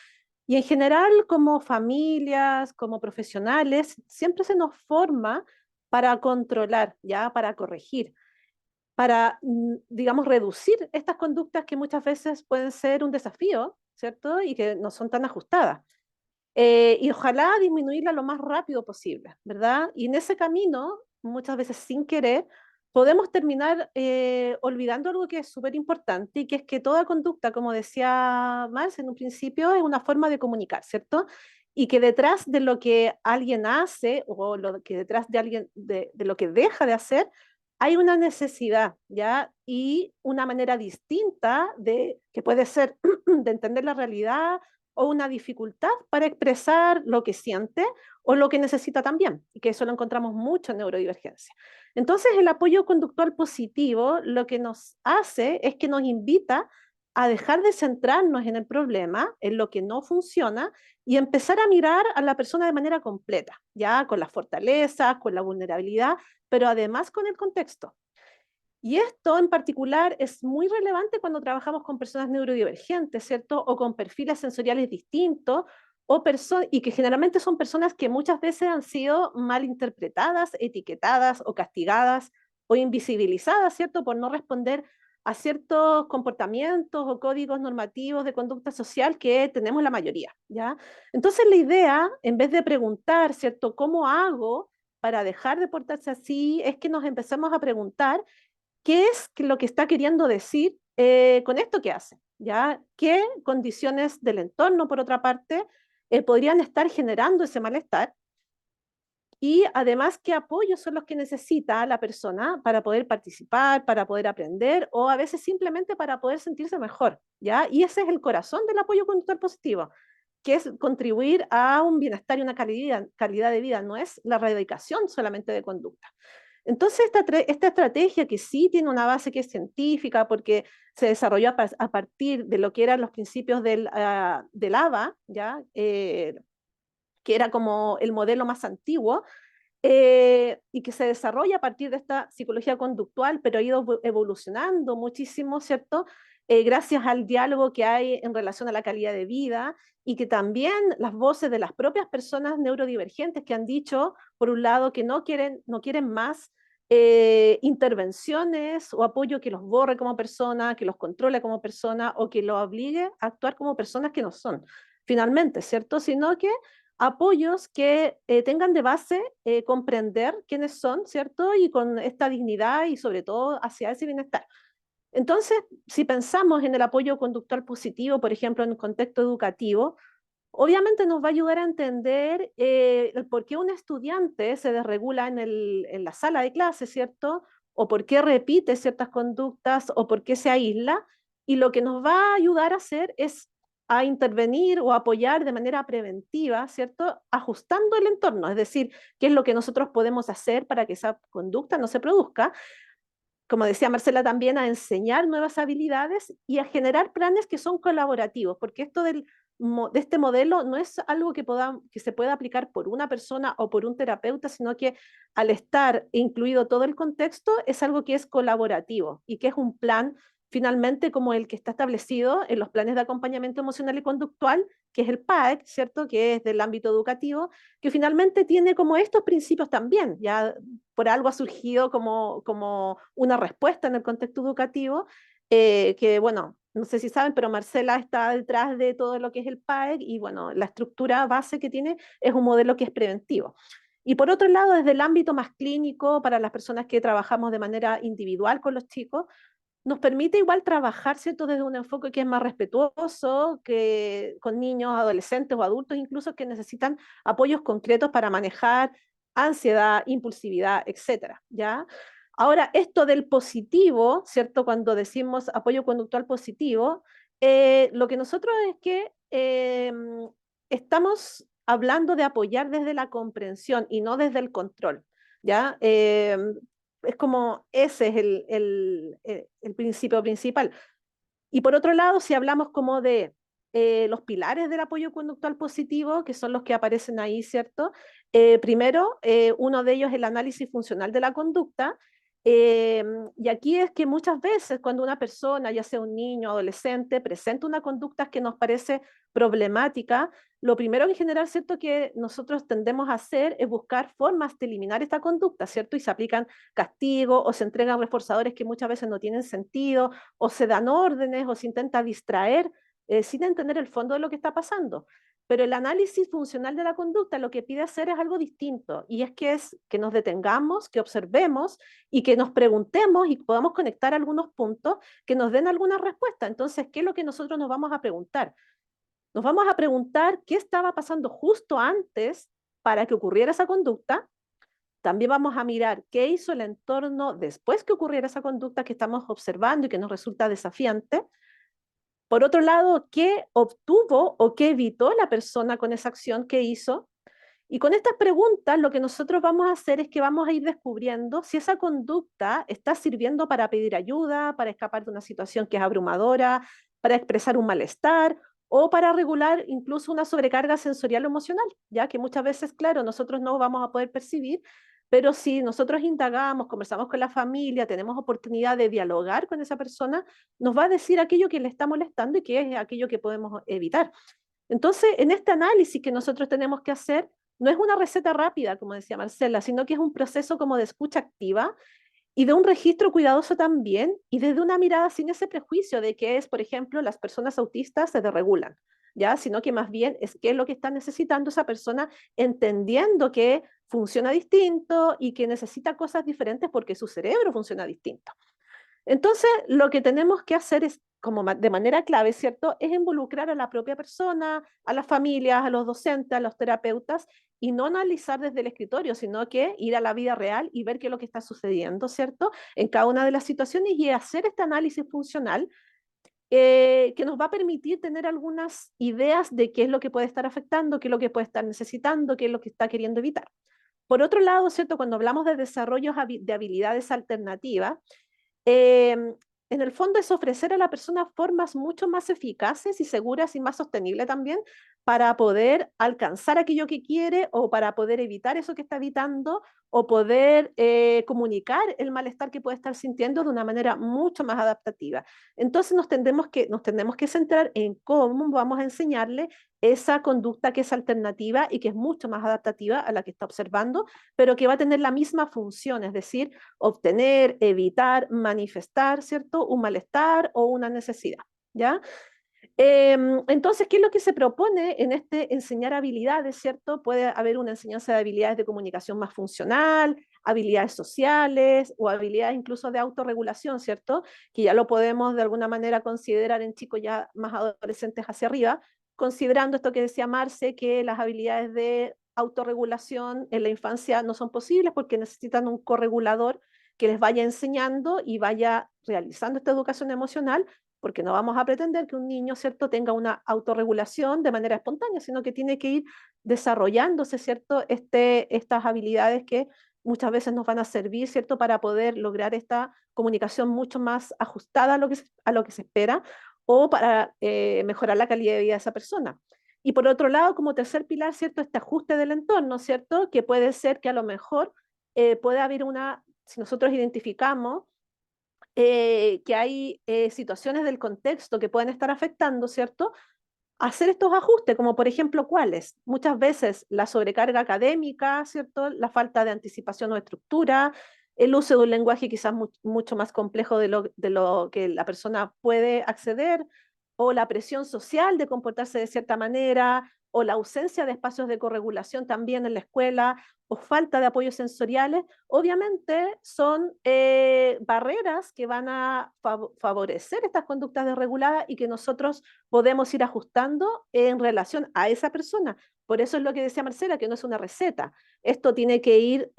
Y en general, como familias, como profesionales, siempre se nos forma para controlar, ¿ya? Para corregir para, digamos, reducir estas conductas que muchas veces pueden ser un desafío, ¿cierto? Y que no son tan ajustadas. Y ojalá disminuirla lo más rápido posible, ¿verdad? Y en ese camino, muchas veces sin querer, podemos terminar olvidando algo que es súper importante y que es que toda conducta, como decía Marx en un principio, es una forma de comunicar, ¿cierto? Y que detrás de lo que alguien hace o lo que detrás de alguien de lo que deja de hacer hay una necesidad, ¿ya? Y una manera distinta de que puede ser de entender la realidad o una dificultad para expresar lo que siente o lo que necesita también, y que eso lo encontramos mucho en neurodivergencia. Entonces, el apoyo conductual positivo lo que nos hace es que nos invita a dejar de centrarnos en el problema, en lo que no funciona, y empezar a mirar a la persona de manera completa, ya con las fortalezas, con la vulnerabilidad, pero además con el contexto. Y esto en particular es muy relevante cuando trabajamos con personas neurodivergentes, ¿cierto? O con perfiles sensoriales distintos, y que generalmente son personas que muchas veces han sido mal interpretadas, etiquetadas o castigadas o invisibilizadas, ¿cierto? Por no responder a ciertos comportamientos o códigos normativos de conducta social que tenemos la mayoría, ¿ya? Entonces la idea, en vez de preguntar, ¿cierto? ¿Cómo hago para dejar de portarse así? Es que nos empecemos a preguntar qué es lo que está queriendo decir con esto que hace, ¿ya? ¿Qué condiciones del entorno, por otra parte, podrían estar generando ese malestar? Y además, ¿qué apoyos son los que necesita la persona para poder participar, para poder aprender o a veces simplemente para poder sentirse mejor, ¿ya? Y ese es el corazón del apoyo conductual positivo, que es contribuir a un bienestar y una calidad de vida, no es la erradicación solamente de conducta. Entonces, esta estrategia que sí tiene una base que es científica, porque se desarrolló a partir de lo que eran los principios del ABA, ¿ya? Que era como el modelo más antiguo, y que se desarrolla a partir de esta psicología conductual, pero ha ido evolucionando muchísimo, ¿cierto? Gracias al diálogo que hay en relación a la calidad de vida y que también las voces de las propias personas neurodivergentes que han dicho, por un lado, que no quieren más intervenciones o apoyo que los borre como persona, que los controle como persona o que los obligue a actuar como personas que no son, finalmente, ¿cierto? Sino que apoyos que tengan de base comprender quiénes son, ¿cierto? Y con esta dignidad y sobre todo hacia ese bienestar. Entonces, si pensamos en el apoyo conductual positivo, por ejemplo, en el contexto educativo, obviamente nos va a ayudar a entender el por qué un estudiante se desregula en la sala de clase, ¿cierto? O por qué repite ciertas conductas o por qué se aísla. Y lo que nos va a ayudar a hacer es a intervenir o apoyar de manera preventiva, ¿cierto? Ajustando el entorno, es decir, qué es lo que nosotros podemos hacer para que esa conducta no se produzca, como decía Marcela también, a enseñar nuevas habilidades y a generar planes que son colaborativos, porque esto de este modelo no es algo que se pueda aplicar por una persona o por un terapeuta, sino que al estar incluido todo el contexto es algo que es colaborativo y que es un plan finalmente como el que está establecido en los planes de acompañamiento emocional y conductual, que es el PAEC, ¿cierto? Que es del ámbito educativo, que finalmente tiene como estos principios también, ya por algo ha surgido como una respuesta en el contexto educativo, que bueno, no sé si saben, pero Marcela está detrás de todo lo que es el PAEC y bueno, la estructura base que tiene es un modelo que es preventivo. Y por otro lado, desde el ámbito más clínico, para las personas que trabajamos de manera individual con los chicos, nos permite igual trabajar, ¿cierto?, desde un enfoque que es más respetuoso, que con niños, adolescentes o adultos incluso que necesitan apoyos concretos para manejar ansiedad, impulsividad, etcétera, ¿ya? Ahora, esto del positivo, ¿cierto? Cuando decimos apoyo conductual positivo, lo que nosotros es que estamos hablando de apoyar desde la comprensión y no desde el control, ¿ya? Es como ese es el principio principal. Y por otro lado, si hablamos como de los pilares del apoyo conductual positivo, que son los que aparecen ahí, ¿cierto? Primero, uno de ellos es el análisis funcional de la conducta. eh, y aquí es que muchas veces cuando una persona, ya sea un niño o adolescente, presenta una conducta que nos parece problemática, lo primero en general, ¿cierto?, que nosotros tendemos a hacer es buscar formas de eliminar esta conducta, ¿cierto? Y se aplican castigos o se entregan reforzadores que muchas veces no tienen sentido, o se dan órdenes o se intenta distraer sin entender el fondo de lo que está pasando. Pero el análisis funcional de la conducta lo que pide hacer es algo distinto, y es que nos detengamos, que observemos y que nos preguntemos y podamos conectar algunos puntos que nos den alguna respuesta. Entonces, ¿qué es lo que nosotros nos vamos a preguntar? Nos vamos a preguntar qué estaba pasando justo antes para que ocurriera esa conducta. También vamos a mirar qué hizo el entorno después que ocurriera esa conducta que estamos observando y que nos resulta desafiante. Por otro lado, ¿qué obtuvo o qué evitó la persona con esa acción que hizo? Y con estas preguntas lo que nosotros vamos a hacer es que vamos a ir descubriendo si esa conducta está sirviendo para pedir ayuda, para escapar de una situación que es abrumadora, para expresar un malestar o para regular incluso una sobrecarga sensorial o emocional, ya que muchas veces, claro, nosotros no vamos a poder percibir, pero si nosotros indagamos, conversamos con la familia, tenemos oportunidad de dialogar con esa persona, nos va a decir aquello que le está molestando y que es aquello que podemos evitar. Entonces, en este análisis que nosotros tenemos que hacer, no es una receta rápida, como decía Marcela, sino que es un proceso como de escucha activa y de un registro cuidadoso también, y desde una mirada sin ese prejuicio de que es, por ejemplo, las personas autistas se desregulan, ¿ya? Sino que más bien es qué es lo que está necesitando esa persona, entendiendo que funciona distinto y que necesita cosas diferentes porque su cerebro funciona distinto. Entonces, lo que tenemos que hacer es, como de manera clave, ¿cierto?, es involucrar a la propia persona, a las familias, a los docentes, a los terapeutas, y no analizar desde el escritorio, sino que ir a la vida real y ver qué es lo que está sucediendo, ¿cierto?, en cada una de las situaciones y hacer este análisis funcional que nos va a permitir tener algunas ideas de qué es lo que puede estar afectando, qué es lo que puede estar necesitando, qué es lo que está queriendo evitar. Por otro lado, ¿cierto?, cuando hablamos de desarrollos de habilidades alternativas, eh, en el fondo es ofrecer a la persona formas mucho más eficaces y seguras y más sostenibles también para poder alcanzar aquello que quiere o para poder evitar eso que está evitando o poder comunicar el malestar que puede estar sintiendo de una manera mucho más adaptativa. Entonces nos tendremos que centrar en cómo vamos a enseñarle esa conducta que es alternativa y que es mucho más adaptativa a la que está observando, pero que va a tener la misma función, es decir, obtener, evitar, manifestar, ¿cierto?, un malestar o una necesidad, ¿ya? Entonces, ¿qué es lo que se propone en este enseñar habilidades, ¿cierto? Puede haber una enseñanza de habilidades de comunicación más funcional, habilidades sociales o habilidades incluso de autorregulación, ¿cierto? Que ya lo podemos de alguna manera considerar en chicos ya más adolescentes hacia arriba, considerando esto que decía Marce, que las habilidades de autorregulación en la infancia no son posibles porque necesitan un corregulador que les vaya enseñando y vaya realizando esta educación emocional, porque no vamos a pretender que un niño, ¿cierto?, tenga una autorregulación de manera espontánea, sino que tiene que ir desarrollándose, ¿cierto?, estas habilidades que muchas veces nos van a servir, ¿cierto?, para poder lograr esta comunicación mucho más ajustada a lo que se espera o para mejorar la calidad de vida de esa persona. Y por otro lado, como tercer pilar, ¿cierto?, este ajuste del entorno, ¿cierto?, que puede ser que a lo mejor puede haber si nosotros identificamos que hay situaciones del contexto que pueden estar afectando, ¿cierto? Hacer estos ajustes, como por ejemplo, ¿cuáles? Muchas veces la sobrecarga académica, ¿cierto? La falta de anticipación o estructura, el uso de un lenguaje quizás mucho más complejo de lo que la persona puede acceder, o la presión social de comportarse de cierta manera, o la ausencia de espacios de corregulación también en la escuela, o falta de apoyos sensoriales, obviamente son barreras que van a favorecer estas conductas desreguladas y que nosotros podemos ir ajustando en relación a esa persona. Por eso es lo que decía Marcela, que no es una receta. Esto tiene que ir,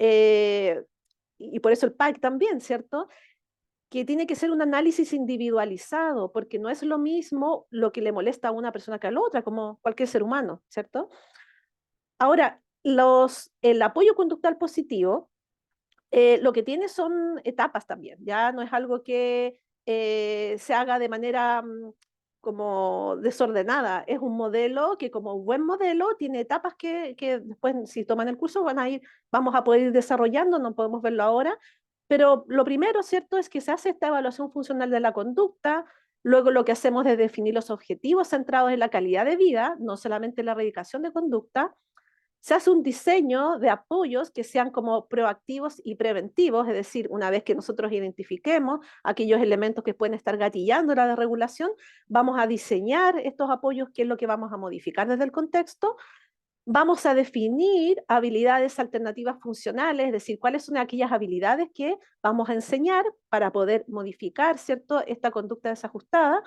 y por eso el PAC también, ¿cierto? Que tiene que ser un análisis individualizado, porque no es lo mismo lo que le molesta a una persona que a la otra, como cualquier ser humano, ¿cierto? Ahora, el apoyo conductual positivo lo que tiene son etapas también, ya no es algo que se haga de manera como desordenada. Es un modelo que como buen modelo tiene etapas que después si toman el curso vamos a poder ir desarrollando, no podemos verlo ahora, pero lo primero, ¿cierto?, es que se hace esta evaluación funcional de la conducta. Luego lo que hacemos es definir los objetivos centrados en la calidad de vida, no solamente en la erradicación de conducta. Se hace un diseño de apoyos que sean como proactivos y preventivos, es decir, una vez que nosotros identifiquemos aquellos elementos que pueden estar gatillando la desregulación, vamos a diseñar estos apoyos, qué es lo que vamos a modificar desde el contexto. Vamos a definir habilidades alternativas funcionales, es decir, cuáles son aquellas habilidades que vamos a enseñar para poder modificar, ¿cierto?, esta conducta desajustada,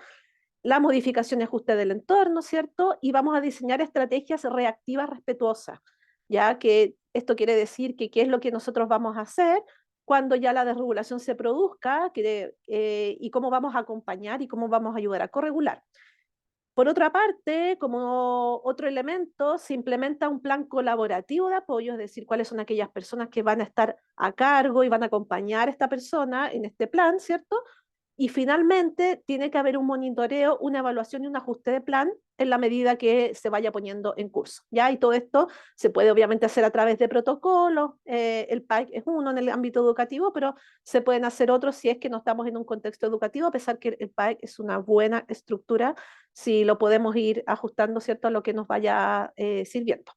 la modificación y ajuste del entorno, ¿cierto? Y vamos a diseñar estrategias reactivas respetuosas, ya que esto quiere decir que qué es lo que nosotros vamos a hacer cuando ya la desregulación se produzca y cómo vamos a acompañar y cómo vamos a ayudar a corregular. Por otra parte, como otro elemento, se implementa un plan colaborativo de apoyo, es decir, cuáles son aquellas personas que van a estar a cargo y van a acompañar a esta persona en este plan, ¿cierto? Y finalmente tiene que haber un monitoreo, una evaluación y un ajuste de plan en la medida que se vaya poniendo en curso, ¿ya? Y todo esto se puede obviamente hacer a través de protocolos, el PAEC es uno en el ámbito educativo, pero se pueden hacer otros si es que no estamos en un contexto educativo, a pesar que el PAEC es una buena estructura, si lo podemos ir ajustando, ¿cierto?, a lo que nos vaya sirviendo.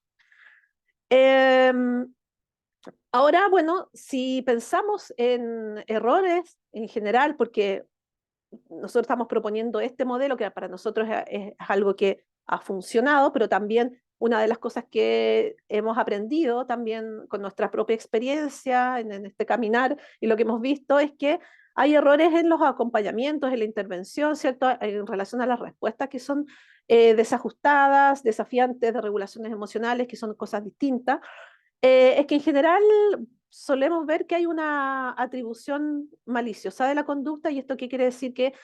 Ahora, bueno, si pensamos en errores en general, porque nosotros estamos proponiendo este modelo que para nosotros es algo que ha funcionado, pero también una de las cosas que hemos aprendido también con nuestra propia experiencia en este caminar y lo que hemos visto es que hay errores en los acompañamientos, en la intervención, ¿cierto?, en relación a las respuestas que son desajustadas, desafiantes, de regulaciones emocionales, que son cosas distintas. Es que en general solemos ver que hay una atribución maliciosa de la conducta, y esto qué quiere decir que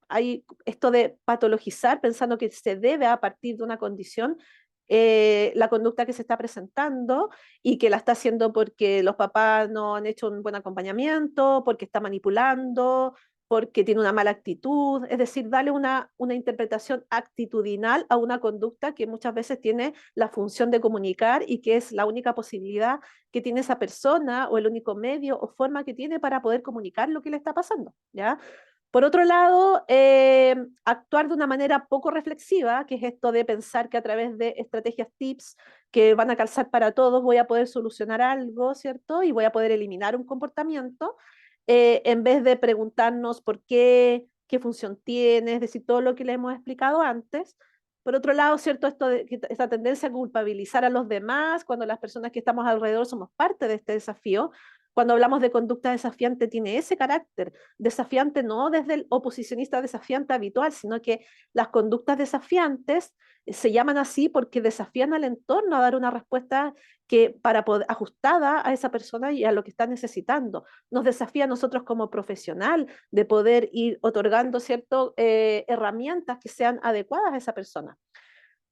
hay esto de patologizar pensando que se debe a partir de una condición la conducta que se está presentando y que la está haciendo porque los papás no han hecho un buen acompañamiento, porque está manipulando, porque tiene una mala actitud, es decir, darle una interpretación actitudinal a una conducta que muchas veces tiene la función de comunicar y que es la única posibilidad que tiene esa persona o el único medio o forma que tiene para poder comunicar lo que le está pasando, ¿ya? Por otro lado, actuar de una manera poco reflexiva, que es esto de pensar que a través de estrategias tips que van a calzar para todos voy a poder solucionar algo, ¿cierto? Y voy a poder eliminar un comportamiento, en vez de preguntarnos por qué función tiene, es decir, todo lo que le hemos explicado antes. Por otro lado, ¿cierto? Esta tendencia a culpabilizar a los demás cuando las personas que estamos alrededor somos parte de este desafío. Cuando hablamos de conducta desafiante, tiene ese carácter desafiante, no desde el oposicionista desafiante habitual, sino que las conductas desafiantes se llaman así porque desafían al entorno a dar una respuesta ajustada a esa persona y a lo que está necesitando. Nos desafía a nosotros como profesional de poder ir otorgando ciertas herramientas que sean adecuadas a esa persona.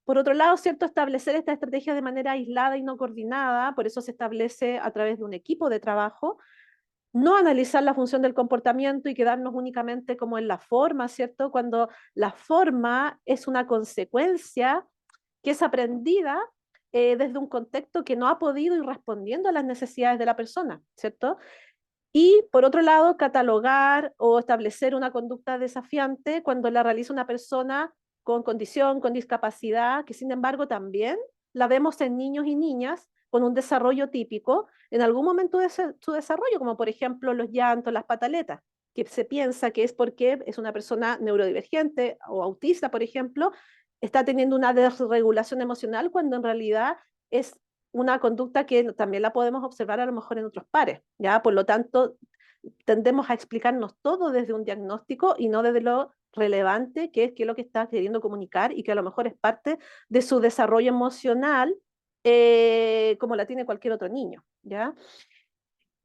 Por otro lado, ¿cierto?, establecer esta estrategia de manera aislada y no coordinada, por eso se establece a través de un equipo de trabajo, no analizar la función del comportamiento y quedarnos únicamente como en la forma, ¿cierto?, cuando la forma es una consecuencia que es aprendida desde un contexto que no ha podido ir respondiendo a las necesidades de la persona, ¿cierto? Y por otro lado, catalogar o establecer una conducta desafiante cuando la realiza una persona con condición, con discapacidad, que sin embargo también la vemos en niños y niñas con un desarrollo típico en algún momento de su desarrollo, como por ejemplo los llantos, las pataletas, que se piensa que es porque es una persona neurodivergente o autista, por ejemplo, está teniendo una desregulación emocional cuando en realidad es una conducta que también la podemos observar a lo mejor en otros pares, ¿ya? Por lo tanto, tendemos a explicarnos todo desde un diagnóstico y no desde lo relevante que es qué es lo que está queriendo comunicar y que a lo mejor es parte de su desarrollo emocional, como la tiene cualquier otro niño, ¿ya?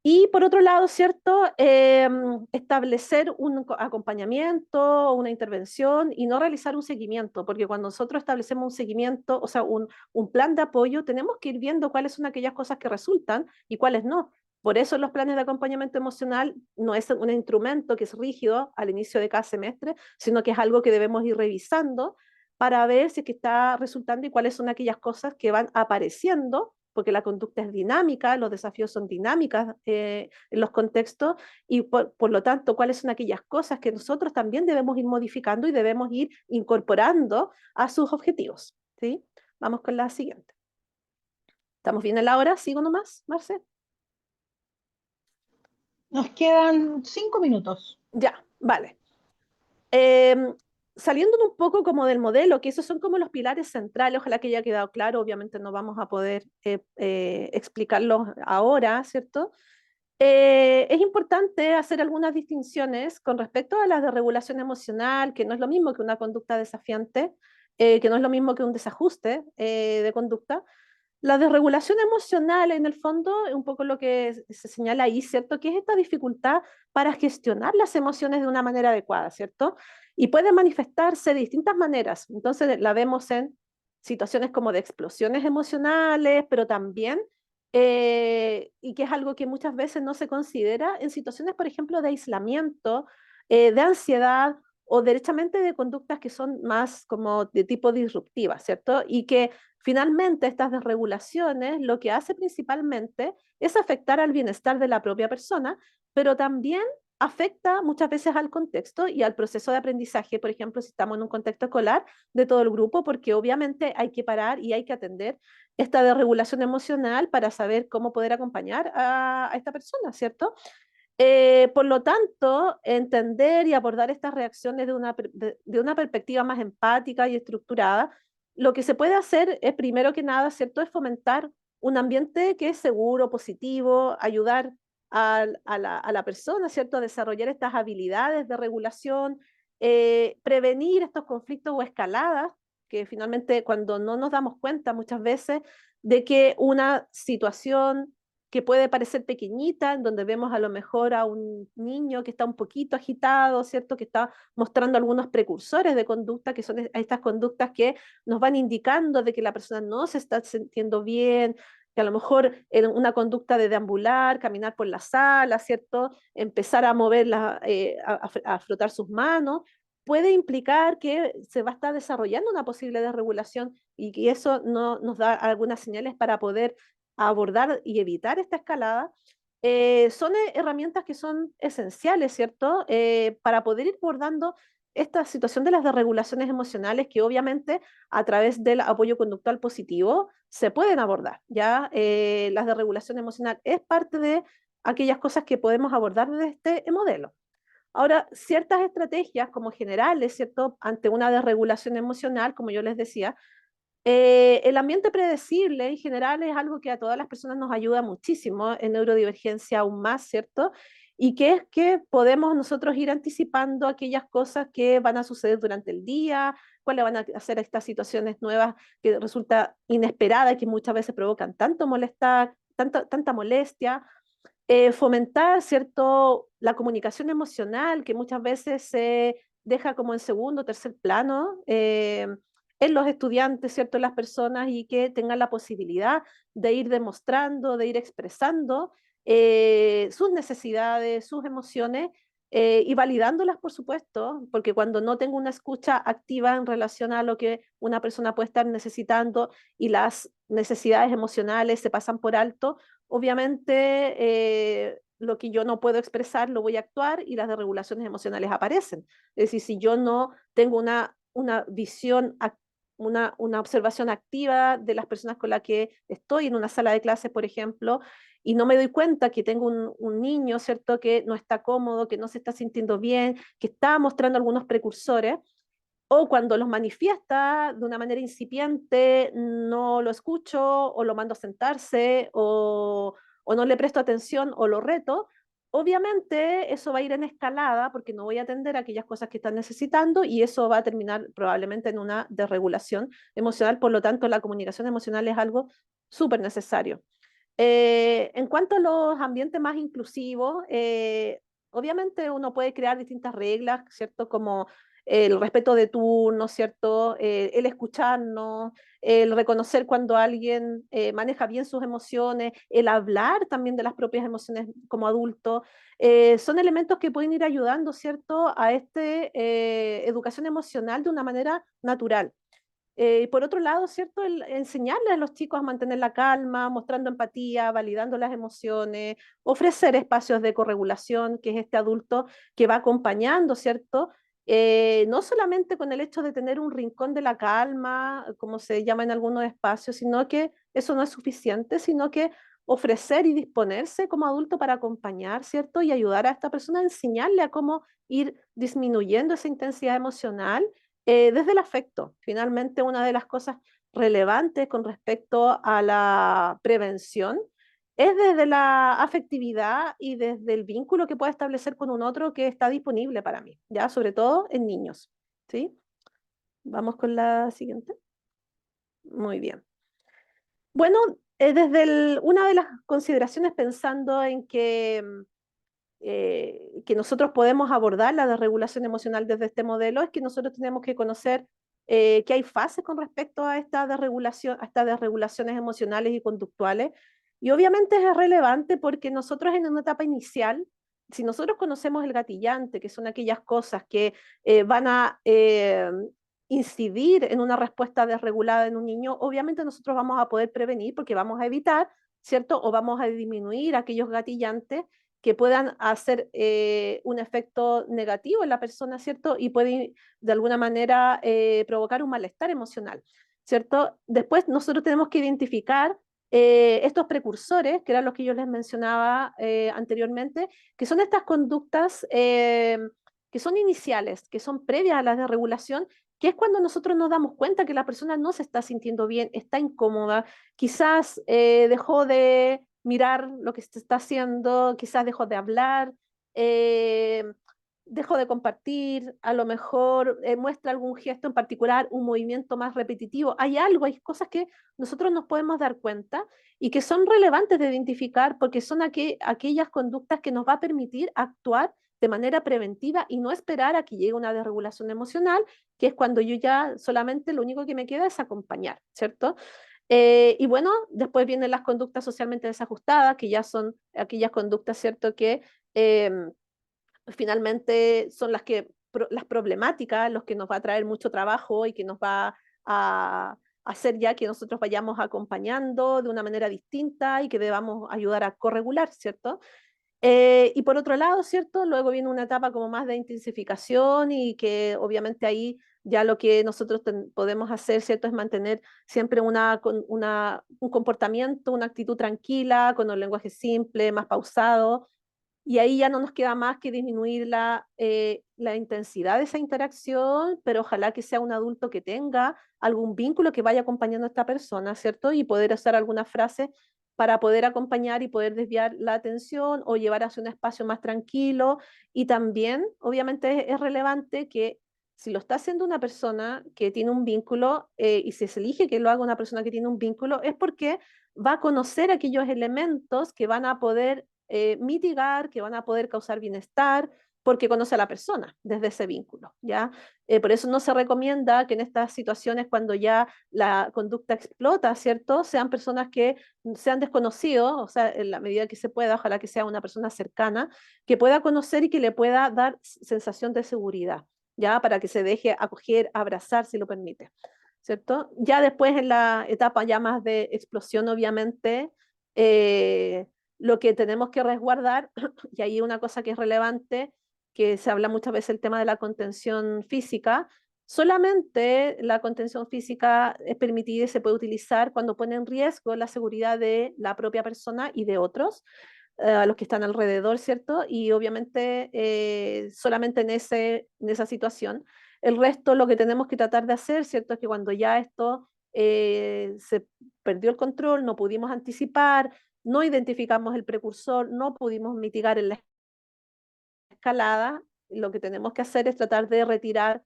Y por otro lado, ¿cierto? Establecer un acompañamiento, una intervención y no realizar un seguimiento, porque cuando nosotros establecemos un seguimiento, o sea, un plan de apoyo, tenemos que ir viendo cuáles son aquellas cosas que resultan y cuáles no. Por eso los planes de acompañamiento emocional no es un instrumento que es rígido al inicio de cada semestre, sino que es algo que debemos ir revisando para ver si es que está resultando y cuáles son aquellas cosas que van apareciendo, porque la conducta es dinámica, los desafíos son dinámicas en los contextos, y por lo tanto, cuáles son aquellas cosas que nosotros también debemos ir modificando y debemos ir incorporando a sus objetivos. ¿Sí? Vamos con la siguiente. ¿Estamos bien en la hora? ¿Sigo nomás, Marce?
Nos quedan 5 minutos.
Ya, vale. Eh, Saliendo un poco como del modelo, que esos son como los pilares centrales, ojalá que haya quedado claro, obviamente no vamos a poder explicarlos ahora, ¿cierto? Es importante hacer algunas distinciones con respecto a las de regulación emocional, que no es lo mismo que una conducta desafiante, que no es lo mismo que un desajuste de conducta. La desregulación emocional, en el fondo, es un poco lo que se señala ahí, ¿cierto? Que es esta dificultad para gestionar las emociones de una manera adecuada, ¿cierto? Y puede manifestarse de distintas maneras. Entonces, la vemos en situaciones como de explosiones emocionales, pero también, y que es algo que muchas veces no se considera, en situaciones, por ejemplo, de aislamiento, de ansiedad o derechamente de conductas que son más como de tipo disruptiva, ¿cierto? Y que finalmente, estas desregulaciones lo que hace principalmente es afectar al bienestar de la propia persona, pero también afecta muchas veces al contexto y al proceso de aprendizaje, por ejemplo, si estamos en un contexto escolar de todo el grupo, porque obviamente hay que parar y hay que atender esta desregulación emocional para saber cómo poder acompañar a esta persona, ¿cierto? Por lo tanto, entender y abordar estas reacciones de una perspectiva más empática y estructurada, lo que se puede hacer es, primero que nada, ¿cierto?, es fomentar un ambiente que es seguro, positivo, ayudar a la persona, ¿cierto?, a desarrollar estas habilidades de regulación, prevenir estos conflictos o escaladas, que finalmente cuando no nos damos cuenta muchas veces de que una situación que puede parecer pequeñita, en donde vemos a lo mejor a un niño que está un poquito agitado, ¿cierto? Que está mostrando algunos precursores de conducta, que son estas conductas que nos van indicando de que la persona no se está sintiendo bien, que a lo mejor en una conducta de deambular, caminar por la sala, ¿cierto? Empezar a moverla, a frotar sus manos, puede implicar que se va a estar desarrollando una posible desregulación y que eso no, nos da algunas señales para poder abordar y evitar esta escalada, son herramientas que son esenciales, ¿cierto? Para poder ir abordando esta situación de las desregulaciones emocionales que obviamente a través del apoyo conductual positivo se pueden abordar, ¿ya? La desregulación emocional es parte de aquellas cosas que podemos abordar desde este modelo. Ahora, ciertas estrategias como generales, ¿cierto? Ante una desregulación emocional, como yo les decía, el ambiente predecible en general es algo que a todas las personas nos ayuda muchísimo, en neurodivergencia aún más, ¿cierto? Y que es que podemos nosotros ir anticipando aquellas cosas que van a suceder durante el día, cuáles van a hacer estas situaciones nuevas que resulta inesperada y que muchas veces provocan tanto molestar, tanta molestia, fomentar, ¿cierto?, la comunicación emocional que muchas veces se deja como en segundo o tercer plano en los estudiantes, ¿cierto?, en las personas y que tengan la posibilidad de ir demostrando, de ir expresando sus necesidades, sus emociones y validándolas, por supuesto, porque cuando no tengo una escucha activa en relación a lo que una persona puede estar necesitando y las necesidades emocionales se pasan por alto, obviamente lo que yo no puedo expresar lo voy a actuar y las desregulaciones emocionales aparecen. Es decir, si yo no tengo una visión, una observación activa de las personas con las que estoy en una sala de clases, por ejemplo, y no me doy cuenta que tengo un niño, ¿cierto?, que no está cómodo, que no se está sintiendo bien, que está mostrando algunos precursores, o cuando los manifiesta de una manera incipiente, no lo escucho o lo mando a sentarse o no le presto atención o lo reto, obviamente eso va a ir en escalada porque no voy a atender aquellas cosas que están necesitando y eso va a terminar probablemente en una desregulación emocional. Por lo tanto, la comunicación emocional es algo súper necesario. En cuanto a los ambientes más inclusivos, obviamente uno puede crear distintas reglas, ¿cierto? Como el respeto de turno, ¿cierto? El escucharnos, el reconocer cuando alguien maneja bien sus emociones, el hablar también de las propias emociones como adulto, son elementos que pueden ir ayudando, ¿cierto? A educación emocional de una manera natural. Por otro lado, ¿cierto? El enseñarle a los chicos a mantener la calma, mostrando empatía, validando las emociones, ofrecer espacios de corregulación, que es este adulto que va acompañando, ¿cierto? No solamente con el hecho de tener un rincón de la calma, como se llama en algunos espacios, sino que eso no es suficiente, sino que ofrecer y disponerse como adulto para acompañar, ¿cierto? Y ayudar a esta persona a enseñarle a cómo ir disminuyendo esa intensidad emocional desde el afecto. Finalmente, una de las cosas relevantes con respecto a la prevención es desde la afectividad y desde el vínculo que puede establecer con un otro que está disponible para mí, ya sobre todo en niños. ¿Sí? Vamos con la siguiente. Muy bien. Bueno, una de las consideraciones pensando en que nosotros podemos abordar la desregulación emocional desde este modelo es que nosotros tenemos que conocer que hay fases con respecto a esta desregulación, a estas desregulaciones emocionales y conductuales. Y obviamente es relevante porque nosotros en una etapa inicial, si nosotros conocemos el gatillante, que son aquellas cosas que van a incidir en una respuesta desregulada en un niño, obviamente nosotros vamos a poder prevenir porque vamos a evitar, ¿cierto? O vamos a disminuir aquellos gatillantes que puedan hacer un efecto negativo en la persona, ¿cierto? Y pueden de alguna manera provocar un malestar emocional, ¿cierto? Después nosotros tenemos que identificar estos precursores, que eran los que yo les mencionaba anteriormente, que son estas conductas que son iniciales, que son previas a la desregulación, que es cuando nosotros nos damos cuenta que la persona no se está sintiendo bien, está incómoda, quizás dejó de mirar lo que se está haciendo, quizás dejó de hablar, eh, dejó de compartir, a lo mejor muestra algún gesto en particular, un movimiento más repetitivo. Hay algo, hay cosas que nosotros nos podemos dar cuenta y que son relevantes de identificar porque son aquellas conductas que nos va a permitir actuar de manera preventiva y no esperar a que llegue una desregulación emocional, que es cuando yo ya solamente lo único que me queda es acompañar, ¿cierto? Y bueno, después vienen las conductas socialmente desajustadas, que ya son aquellas conductas, ¿cierto?, que finalmente son las problemáticas, los que nos va a traer mucho trabajo y que nos va a hacer ya que nosotros vayamos acompañando de una manera distinta y que debamos ayudar a corregular, ¿cierto? Y por otro lado, ¿cierto? Luego viene una etapa como más de intensificación y que obviamente ahí ya lo que nosotros podemos hacer, ¿cierto? Es mantener siempre un comportamiento, una actitud tranquila, con un lenguaje simple, más pausado, y ahí ya no nos queda más que disminuir la intensidad de esa interacción, pero ojalá que sea un adulto que tenga algún vínculo que vaya acompañando a esta persona, ¿cierto? Y poder hacer alguna frase para poder acompañar y poder desviar la atención o llevar hacia un espacio más tranquilo. Y también, obviamente, es relevante que si lo está haciendo una persona que tiene un vínculo y si se elige que lo haga una persona que tiene un vínculo, es porque va a conocer aquellos elementos que van a poder mitigar, que van a poder causar bienestar, porque conoce a la persona desde ese vínculo, ¿ya? Por eso no se recomienda que en estas situaciones, cuando ya la conducta explota, ¿cierto?, sean personas que sean desconocidos, o sea, en la medida que se pueda, ojalá que sea una persona cercana, que pueda conocer y que le pueda dar sensación de seguridad, ¿ya? Para que se deje acoger, abrazar, si lo permite, ¿cierto? Ya después en la etapa ya más de explosión, obviamente, lo que tenemos que resguardar, y ahí una cosa que es relevante, que se habla muchas veces el tema de la contención física, solamente la contención física es permitida y se puede utilizar cuando pone en riesgo la seguridad de la propia persona y de otros, a los que están alrededor, ¿cierto? Y obviamente solamente en esa situación. El resto, lo que tenemos que tratar de hacer, ¿cierto? Es que cuando ya esto se perdió el control, no pudimos anticipar, no identificamos el precursor, no pudimos mitigar en la escalada, lo que tenemos que hacer es tratar de retirar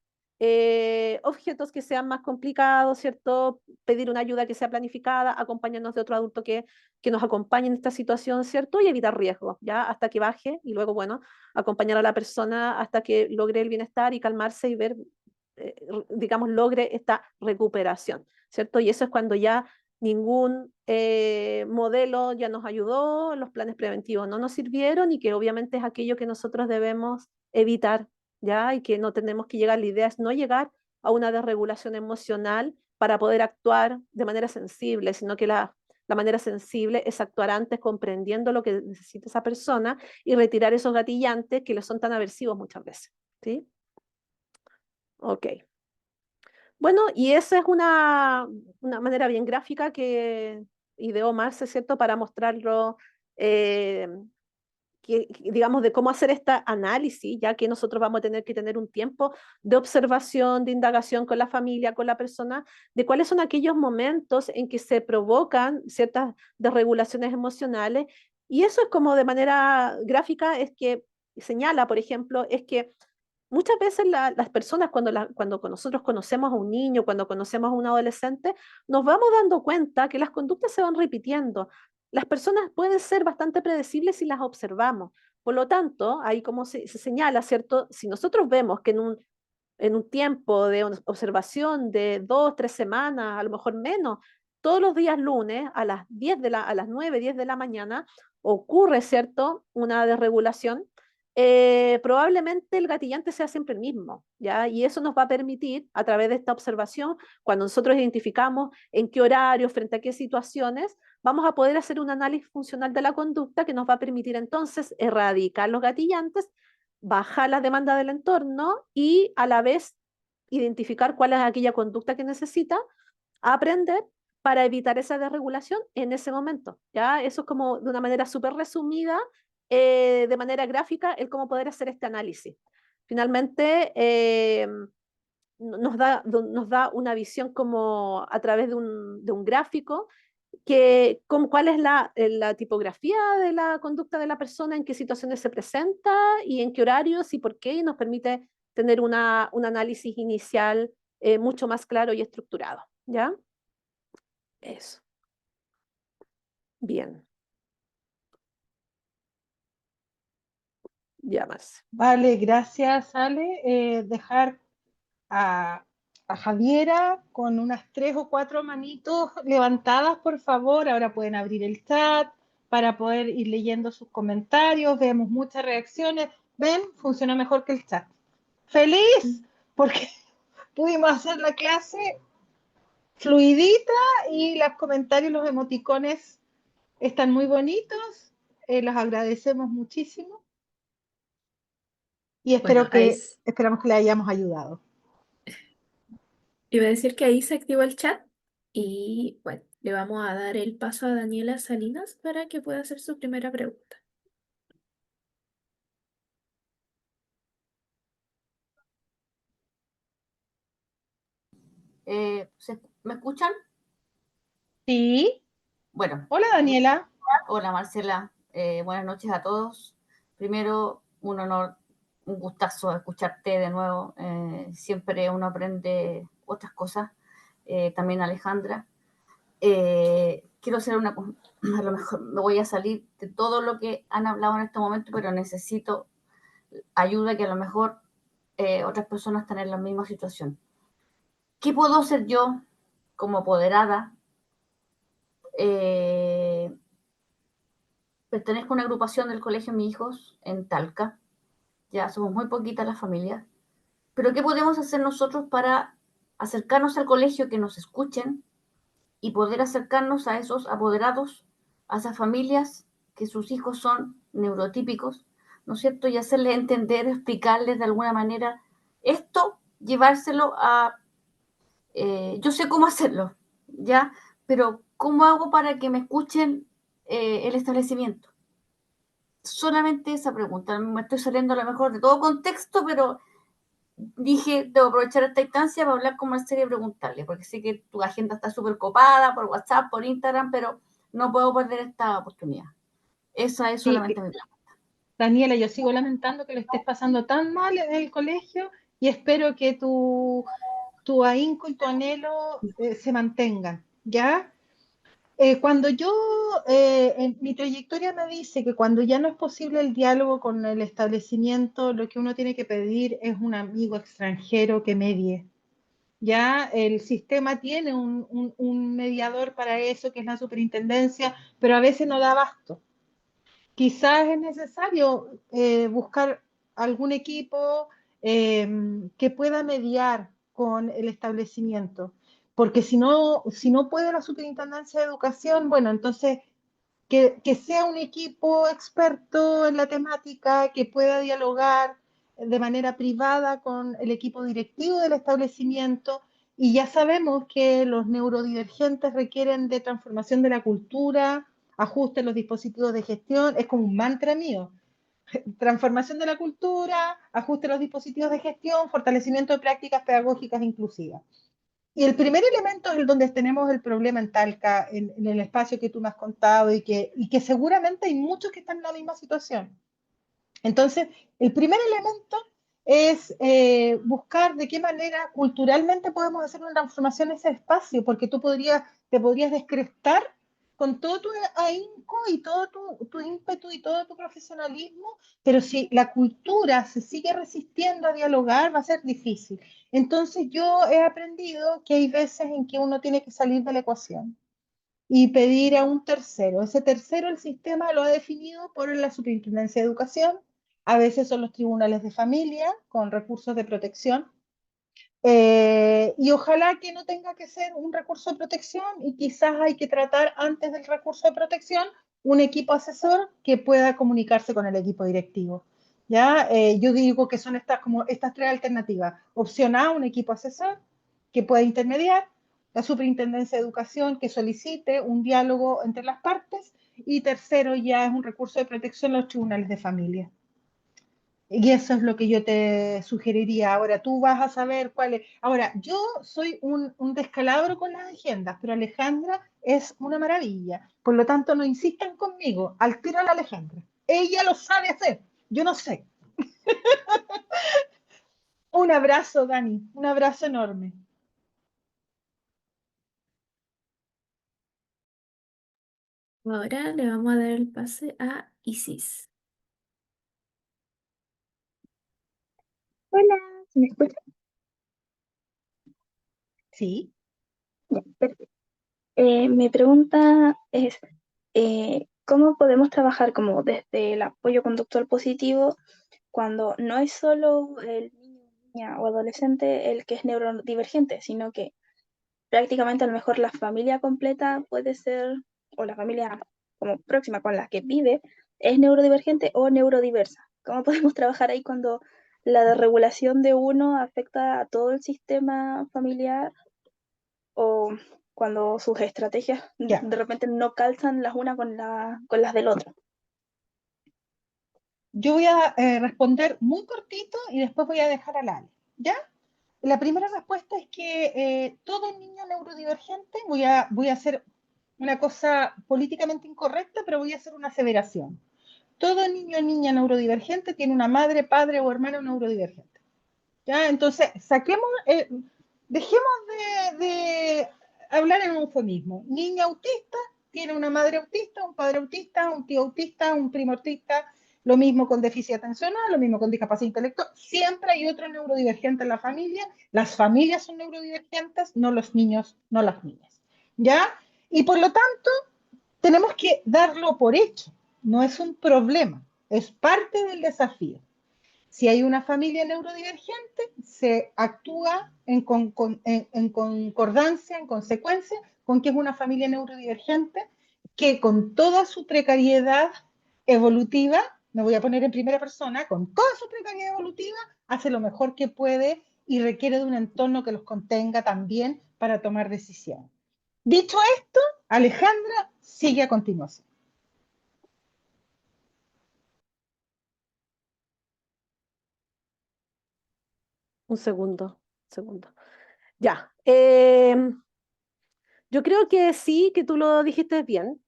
objetos que sean más complicados, ¿cierto? Pedir una ayuda que sea planificada, acompañarnos de otro adulto que nos acompañe en esta situación, ¿cierto? Y evitar riesgos, ¿ya? Hasta que baje y luego, bueno, acompañar a la persona hasta que logre el bienestar y calmarse y ver, digamos, logre esta recuperación, ¿cierto? Y eso es cuando ya ningún modelo ya nos ayudó, los planes preventivos no nos sirvieron y que obviamente es aquello que nosotros debemos evitar, ¿ya? Y que no tenemos que llegar, la idea es no llegar a una desregulación emocional para poder actuar de manera sensible, sino que la manera sensible es actuar antes comprendiendo lo que necesita esa persona y retirar esos gatillantes que le son tan aversivos muchas veces, ¿sí? Ok. Bueno, y esa es una manera bien gráfica que ideó Marce, ¿cierto? Para mostrarlo, eh, digamos, de cómo hacer este análisis, ya que nosotros vamos a tener que tener un tiempo de observación, de indagación con la familia, con la persona, de cuáles son aquellos momentos en que se provocan ciertas desregulaciones emocionales. Y eso es como de manera gráfica, es que señala, por ejemplo, es que muchas veces las personas cuando nosotros conocemos a un niño, cuando conocemos a un adolescente, nos vamos dando cuenta que las conductas se van repitiendo. Las personas pueden ser bastante predecibles si las observamos. Por lo tanto, ahí como se señala, ¿cierto? Si nosotros vemos que en un tiempo de observación de 2, 3 semanas, a lo mejor menos, todos los días lunes a las 9, 10 de la mañana ocurre, ¿cierto? Una desregulación, probablemente el gatillante sea siempre el mismo, ¿ya? Y eso nos va a permitir, a través de esta observación, cuando nosotros identificamos en qué horario, frente a qué situaciones, vamos a poder hacer un análisis funcional de la conducta que nos va a permitir entonces erradicar los gatillantes, bajar la demanda del entorno y a la vez identificar cuál es aquella conducta que necesita aprender para evitar esa desregulación en ese momento. ¿Ya? Eso es como de una manera súper resumida, de manera gráfica, el cómo poder hacer este análisis. Finalmente, nos da una visión como a través de un gráfico cuál es la tipografía de la conducta de la persona, en qué situaciones se presenta y en qué horarios y por qué, y nos permite tener un análisis inicial mucho más claro y estructurado. ¿Ya? Eso. Bien. Ya más.
Vale, gracias, Ale. Dejar a Javiera con unas 3 o 4 manitos levantadas, por favor. Ahora pueden abrir el chat para poder ir leyendo sus comentarios. Vemos muchas reacciones. ¿Ven? Funciona mejor que el chat. Feliz porque pudimos hacer la clase fluidita y los comentarios, los emoticones están muy bonitos. Los agradecemos muchísimo y
Bueno,
esperamos que le hayamos ayudado.
iba a decir que ahí se activó el chat y bueno, le vamos a dar el paso a Daniela Salinas para que pueda hacer su primera pregunta.
¿Me escuchan?
Sí.
Bueno,
Hola, Daniela.
hola Marcela, buenas noches a todos. Primero, un honor, un gustazo escucharte de nuevo. Siempre uno aprende otras cosas. También Alejandra. Quiero hacer una cosa, a lo mejor me voy a salir de todo lo que han hablado en este momento, pero necesito ayuda que a lo mejor otras personas están en la misma situación. ¿Qué puedo hacer yo como apoderada? Pertenezco a una agrupación del colegio Mis Hijos en Talca. Ya somos muy poquitas las familias. Pero ¿qué podemos hacer nosotros para acercarnos al colegio, que nos escuchen y poder acercarnos a esos apoderados, a esas familias que sus hijos son neurotípicos, ¿no es cierto? Y hacerles entender, explicarles de alguna manera esto, llevárselo a... yo sé cómo hacerlo, ¿ya? Pero ¿cómo hago para que me escuchen el establecimiento? Solamente esa pregunta. Me estoy saliendo a lo mejor de todo contexto, pero dije, debo aprovechar esta instancia para hablar con Marcela y preguntarle, porque sé que tu agenda está súper copada por WhatsApp, por Instagram, pero no puedo perder esta oportunidad. Esa es
Sí,
solamente mi pregunta.
Daniela, yo sigo lamentando que lo estés pasando tan mal en el colegio y espero que tu ahínco y tu anhelo se mantengan, ¿ya? Cuando yo, en mi trayectoria me dice que cuando ya no es posible el diálogo con el establecimiento, lo que uno tiene que pedir es un amigo extranjero que medie. Ya el sistema tiene un mediador para eso, que es la superintendencia, pero a veces no da abasto. Quizás es necesario buscar algún equipo que pueda mediar con el establecimiento, porque si no puede la superintendencia de educación, bueno, entonces que sea un equipo experto en la temática, que pueda dialogar de manera privada con el equipo directivo del establecimiento. Y ya sabemos que los neurodivergentes requieren de transformación de la cultura, ajuste en los dispositivos de gestión, es como un mantra mío. Transformación de la cultura, ajuste en los dispositivos de gestión, fortalecimiento de prácticas pedagógicas inclusivas. Y el primer elemento es el donde tenemos el problema en Talca, en el espacio que tú me has contado y que seguramente hay muchos que están en la misma situación. Entonces, el primer elemento es buscar de qué manera culturalmente podemos hacer una transformación en ese espacio, porque te podrías descrestar con todo tu ahínco y todo tu ímpetu y todo tu profesionalismo, pero si la cultura se sigue resistiendo a dialogar, va a ser difícil. Entonces yo he aprendido que hay veces en que uno tiene que salir de la ecuación y pedir a un tercero. Ese tercero el sistema lo ha definido por la Superintendencia de Educación, a veces son los tribunales de familia con recursos de protección, y ojalá que no tenga que ser un recurso de protección y quizás hay que tratar antes del recurso de protección un equipo asesor que pueda comunicarse con el equipo directivo. ¿Ya? Yo digo que son como estas tres alternativas. Opción A, un equipo asesor que pueda intermediar, la Superintendencia de Educación que solicite un diálogo entre las partes y tercero ya es un recurso de protección los tribunales de familia. Y eso es lo que yo te sugeriría. Ahora tú vas a saber cuál es. Ahora, yo soy un descalabro con las agendas, pero Alejandra es una maravilla. Por lo tanto, no insistan conmigo. Al tiro a la Alejandra. Ella lo sabe hacer. Yo no sé. Un abrazo, Dani. Un abrazo enorme.
Ahora le vamos a dar el pase a Isis.
Hola, ¿se me escucha?
Sí.
Ya, perfecto. Mi pregunta es, ¿cómo podemos trabajar como desde el apoyo conductual positivo cuando no es solo el niño, niña o adolescente el que es neurodivergente, sino que prácticamente a lo mejor la familia completa puede ser, o la familia como próxima con la que vive, es neurodivergente o neurodiversa? ¿Cómo podemos trabajar ahí cuando la desregulación de uno afecta a todo el sistema familiar o cuando sus estrategias
Ya.
de repente no calzan las unas con las del otro?
Yo voy a responder muy cortito y después voy a dejar al Ale. ¿Ya? La primera respuesta es que todo niño neurodivergente, voy a hacer una cosa políticamente incorrecta, pero voy a hacer una aseveración. Todo niño o niña neurodivergente tiene una madre, padre o hermano neurodivergente. ¿Ya? Entonces, dejemos de hablar en un eufemismo. Niña autista tiene una madre autista, un padre autista, un tío autista, un primo autista, lo mismo con déficit atencional, lo mismo con discapacidad intelectual. Siempre hay otro neurodivergente en la familia. Las familias son neurodivergentes, no los niños, no las niñas. ¿Ya? Y por lo tanto, tenemos que darlo por hecho. No es un problema, es parte del desafío. Si hay una familia neurodivergente, se actúa en concordancia, en consecuencia, con que es una familia neurodivergente que con toda su precariedad evolutiva, me voy a poner en primera persona, con toda su precariedad evolutiva, hace lo mejor que puede y requiere de un entorno que los contenga también para tomar decisiones. Dicho esto, Alejandra sigue a continuación.
Un segundo, segundo. Ya. Yo creo que sí, que tú lo dijiste bien.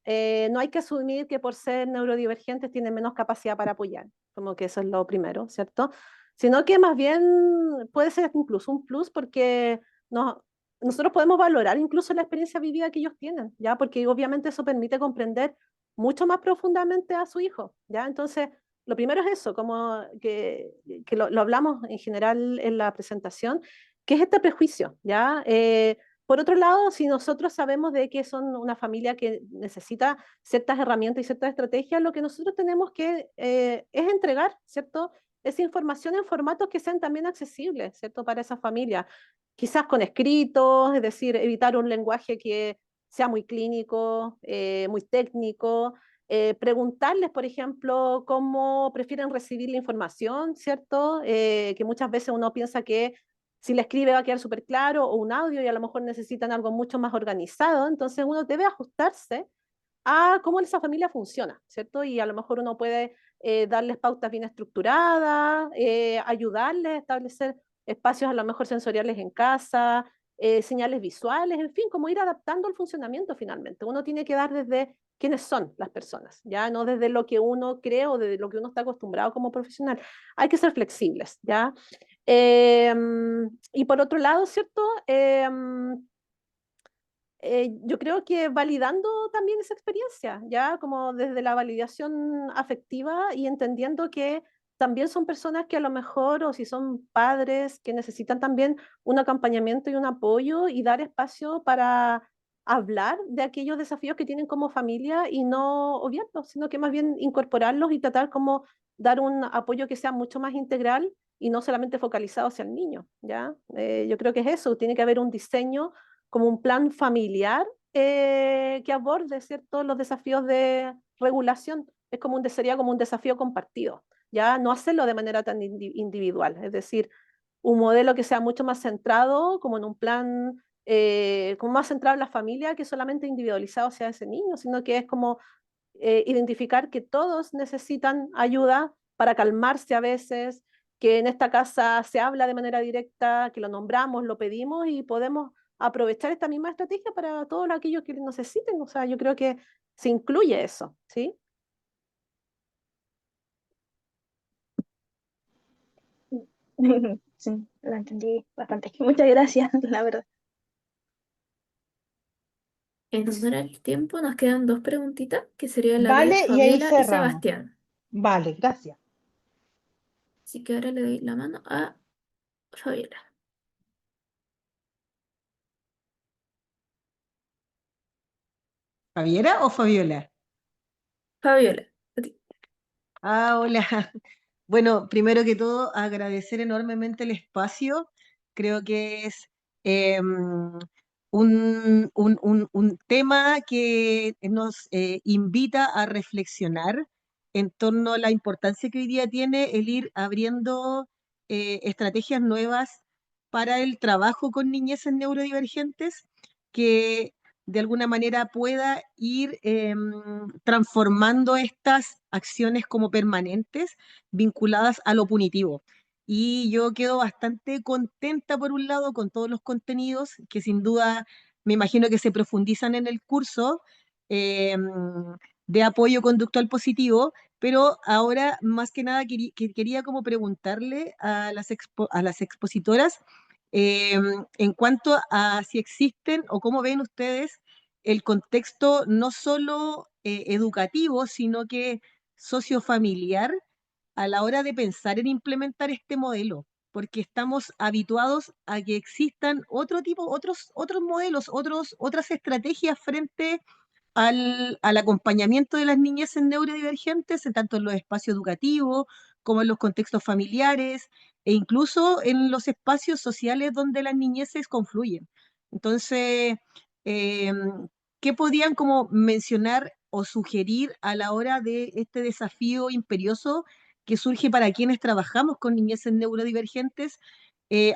No hay que asumir que por ser neurodivergentes tienen menos capacidad para apoyar, como que eso es lo primero, ¿cierto? sino que más bien puede ser incluso un plus porque nosotros podemos valorar incluso la experiencia vivida que ellos tienen, ¿ya? Porque obviamente eso permite comprender mucho más profundamente a su hijo, ¿ya? Entonces, lo primero es eso, como que lo hablamos en general en la presentación, que es este prejuicio, ¿ya? Por otro lado, si nosotros sabemos de que son una familia que necesita ciertas herramientas y ciertas estrategias, lo que nosotros tenemos que es entregar, ¿cierto? Esa información en formatos que sean también accesibles, ¿cierto? Para esa familia. Quizás con escritos, es decir, evitar un lenguaje que sea muy clínico, muy técnico, preguntarles, por ejemplo, cómo prefieren recibir la información, ¿cierto? Que muchas veces uno piensa que si le escribe va a quedar súper claro, o un audio y a lo mejor necesitan algo mucho más organizado, entonces uno debe ajustarse a cómo esa familia funciona, ¿cierto? Y a lo mejor uno puede darles pautas bien estructuradas, ayudarles a establecer espacios a lo mejor sensoriales en casa, señales visuales, en fin, como ir adaptando el funcionamiento finalmente. Uno tiene que dar desde quiénes son las personas, ya no desde lo que uno cree o desde lo que uno está acostumbrado como profesional. Hay que ser flexibles, ¿ya? Eh, y por otro lado, ¿cierto? Yo creo que validando también esa experiencia, ya como desde la validación afectiva y entendiendo que también son personas que a lo mejor, o si son padres, que necesitan también un acompañamiento y un apoyo y dar espacio para hablar de aquellos desafíos que tienen como familia y no obviarlos, sino que más bien incorporarlos y tratar como dar un apoyo que sea mucho más integral y no solamente focalizado hacia el niño, ¿ya? Yo creo que es eso, tiene que haber un diseño como un plan familiar que aborde, ¿cierto?, los desafíos de regulación. Es como sería como un desafío compartido, ya no hacerlo de manera tan individual, es decir, un modelo que sea mucho más centrado, como en un plan, como más centrado en la familia que solamente individualizado hacia ese niño, sino que es como identificar que todos necesitan ayuda para calmarse a veces, que en esta casa se habla de manera directa, que lo nombramos, lo pedimos y podemos aprovechar esta misma estrategia para todos aquellos que lo necesiten. O sea, yo creo que se incluye eso, ¿sí?
Sí, lo entendí bastante. Muchas gracias, la verdad.
En honor al tiempo, nos quedan dos preguntitas, que sería la de
Vale, y ahí
Fabiola y
cerramos.
Sebastián.
Vale, gracias.
Así que ahora le doy la mano a Fabiola.
¿Javiera o Fabiola?
Fabiola, a ti.
Ah, hola. Bueno, primero que todo, agradecer enormemente el espacio. Creo que es un tema que nos invita a reflexionar en torno a la importancia que hoy día tiene el ir abriendo estrategias nuevas para el trabajo con niñeces neurodivergentes que de alguna manera pueda ir transformando estas acciones como permanentes vinculadas a lo punitivo. Y yo quedo bastante contenta, por un lado, con todos los contenidos que sin duda me imagino que se profundizan en el curso de apoyo conductual positivo, pero ahora más que nada quería como preguntarle a a las expositoras eh, en cuanto a si existen o cómo ven ustedes el contexto no solo educativo, sino que sociofamiliar a la hora de pensar en implementar este modelo, porque estamos habituados a que existan otros modelos, otras estrategias frente al acompañamiento de las niñeces neurodivergentes, tanto en los espacios educativos como en los contextos familiares e incluso en los espacios sociales donde las niñeces confluyen. Entonces, eh, ¿qué podían como mencionar o sugerir a la hora de este desafío imperioso que surge para quienes trabajamos con niñeces neurodivergentes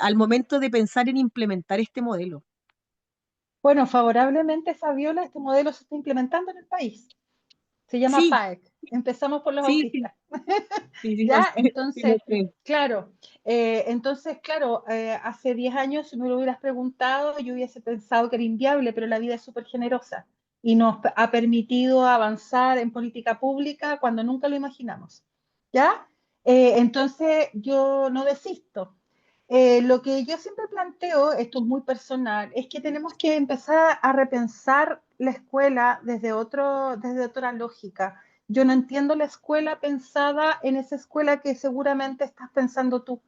al momento de pensar en implementar este modelo?
Bueno, favorablemente, Fabiola, este modelo se está implementando en el país. Se llama
Sí,
PAEC. Empezamos por los
sí, sí,
autistas.
sí, sí,
Ya,
sí, lo
entonces,
sé.
claro, hace 10 años, si me lo hubieras preguntado, yo hubiese pensado que era inviable, pero la vida es súper generosa y nos ha permitido avanzar en política pública cuando nunca lo imaginamos. ¿Ya? Entonces yo no desisto. Lo que yo siempre planteo, esto es muy personal, es que tenemos que empezar a repensar la escuela desde otra lógica. Yo no entiendo la escuela pensada en esa escuela que seguramente estás pensando tú.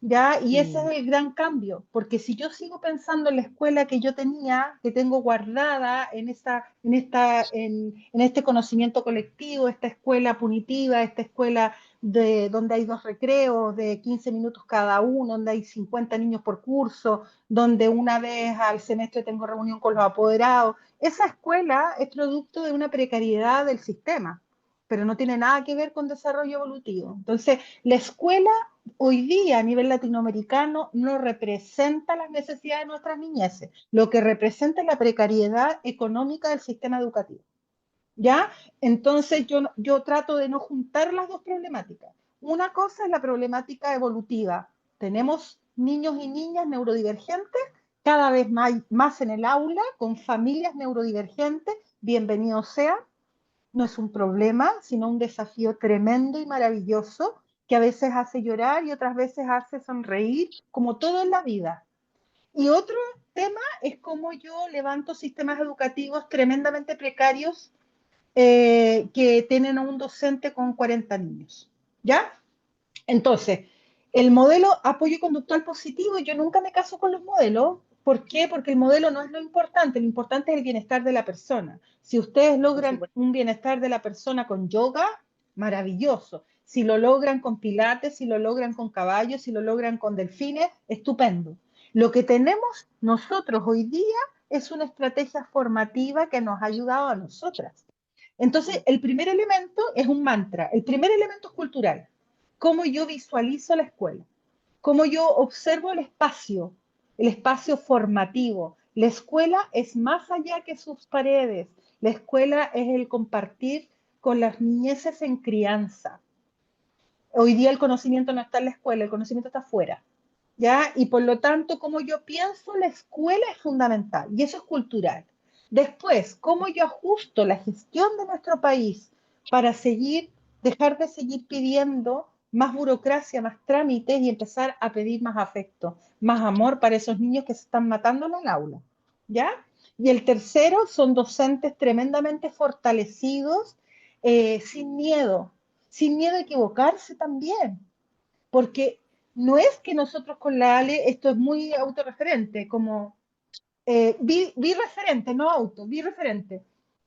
¿Ya? Y ese es el gran cambio, porque si yo sigo pensando en la escuela que yo tenía, que tengo guardada en este conocimiento colectivo, esta escuela punitiva, esta escuela donde hay 2 recreos de 15 minutos cada uno, donde hay 50 niños por curso, donde una vez al semestre tengo reunión con los apoderados, esa escuela es producto de una precariedad del sistema, pero no tiene nada que ver con desarrollo evolutivo. Entonces, la escuela hoy día a nivel latinoamericano no representa las necesidades de nuestras niñeces, lo que representa es la precariedad económica del sistema educativo. ¿Ya? Entonces yo trato de no juntar las dos problemáticas. Una cosa es la problemática evolutiva. Tenemos niños y niñas neurodivergentes cada vez más en el aula, con familias neurodivergentes, bienvenido sea, no es un problema, sino un desafío tremendo y maravilloso que a veces hace llorar y otras veces hace sonreír, como todo en la vida. Y otro tema es cómo yo levanto sistemas educativos tremendamente precarios que tienen a un docente con 40 niños. ¿Ya? Entonces, el modelo apoyo conductual positivo, yo nunca me caso con los modelos. ¿Por qué? Porque el modelo no es lo importante es el bienestar de la persona. Si ustedes logran un bienestar de la persona con yoga, maravilloso. Si lo logran con pilates, si lo logran con caballos, si lo logran con delfines, estupendo. Lo que tenemos nosotros hoy día es una estrategia formativa que nos ha ayudado a nosotras. Entonces, el primer elemento es un mantra. El primer elemento es cultural. Cómo yo visualizo la escuela, cómo yo observo el espacio formativo. La escuela es más allá que sus paredes. La escuela es el compartir con las niñeces en crianza. Hoy día el conocimiento no está en la escuela, el conocimiento está afuera. ¿Ya? Y por lo tanto, cómo yo pienso la escuela es fundamental y eso es cultural. Después, cómo yo ajusto la gestión de nuestro país para dejar de seguir pidiendo más burocracia, más trámites y empezar a pedir más afecto, más amor para esos niños que se están matando en el aula. ¿Ya? Y el tercero son docentes tremendamente fortalecidos, sin miedo a equivocarse también, porque no es que nosotros con la ALE, esto es muy autorreferente, como bireferente, no auto, bireferente.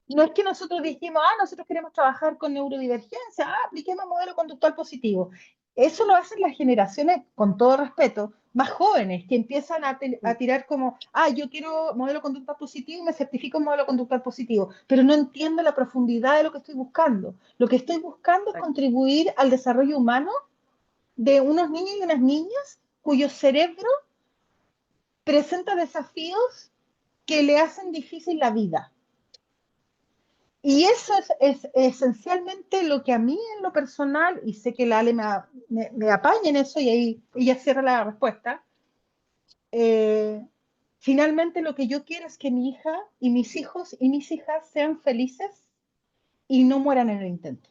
No es que nosotros dijimos, nosotros queremos trabajar con neurodivergencia, apliquemos modelo conductual positivo. Eso lo hacen las generaciones, con todo respeto, más jóvenes, que empiezan a tirar como, yo quiero modelo conductual positivo y me certifico en modelo conductual positivo, pero no entiendo la profundidad de lo que estoy buscando. Lo que estoy buscando es contribuir al desarrollo humano de unos niños y unas niñas cuyo cerebro presenta desafíos que le hacen difícil la vida. Y eso es esencialmente lo que a mí en lo personal, y sé que la Ale me apaña en eso y ahí ella cierra la respuesta, finalmente lo que yo quiero es que mi hija y mis hijos y mis hijas sean felices y no mueran en el intento.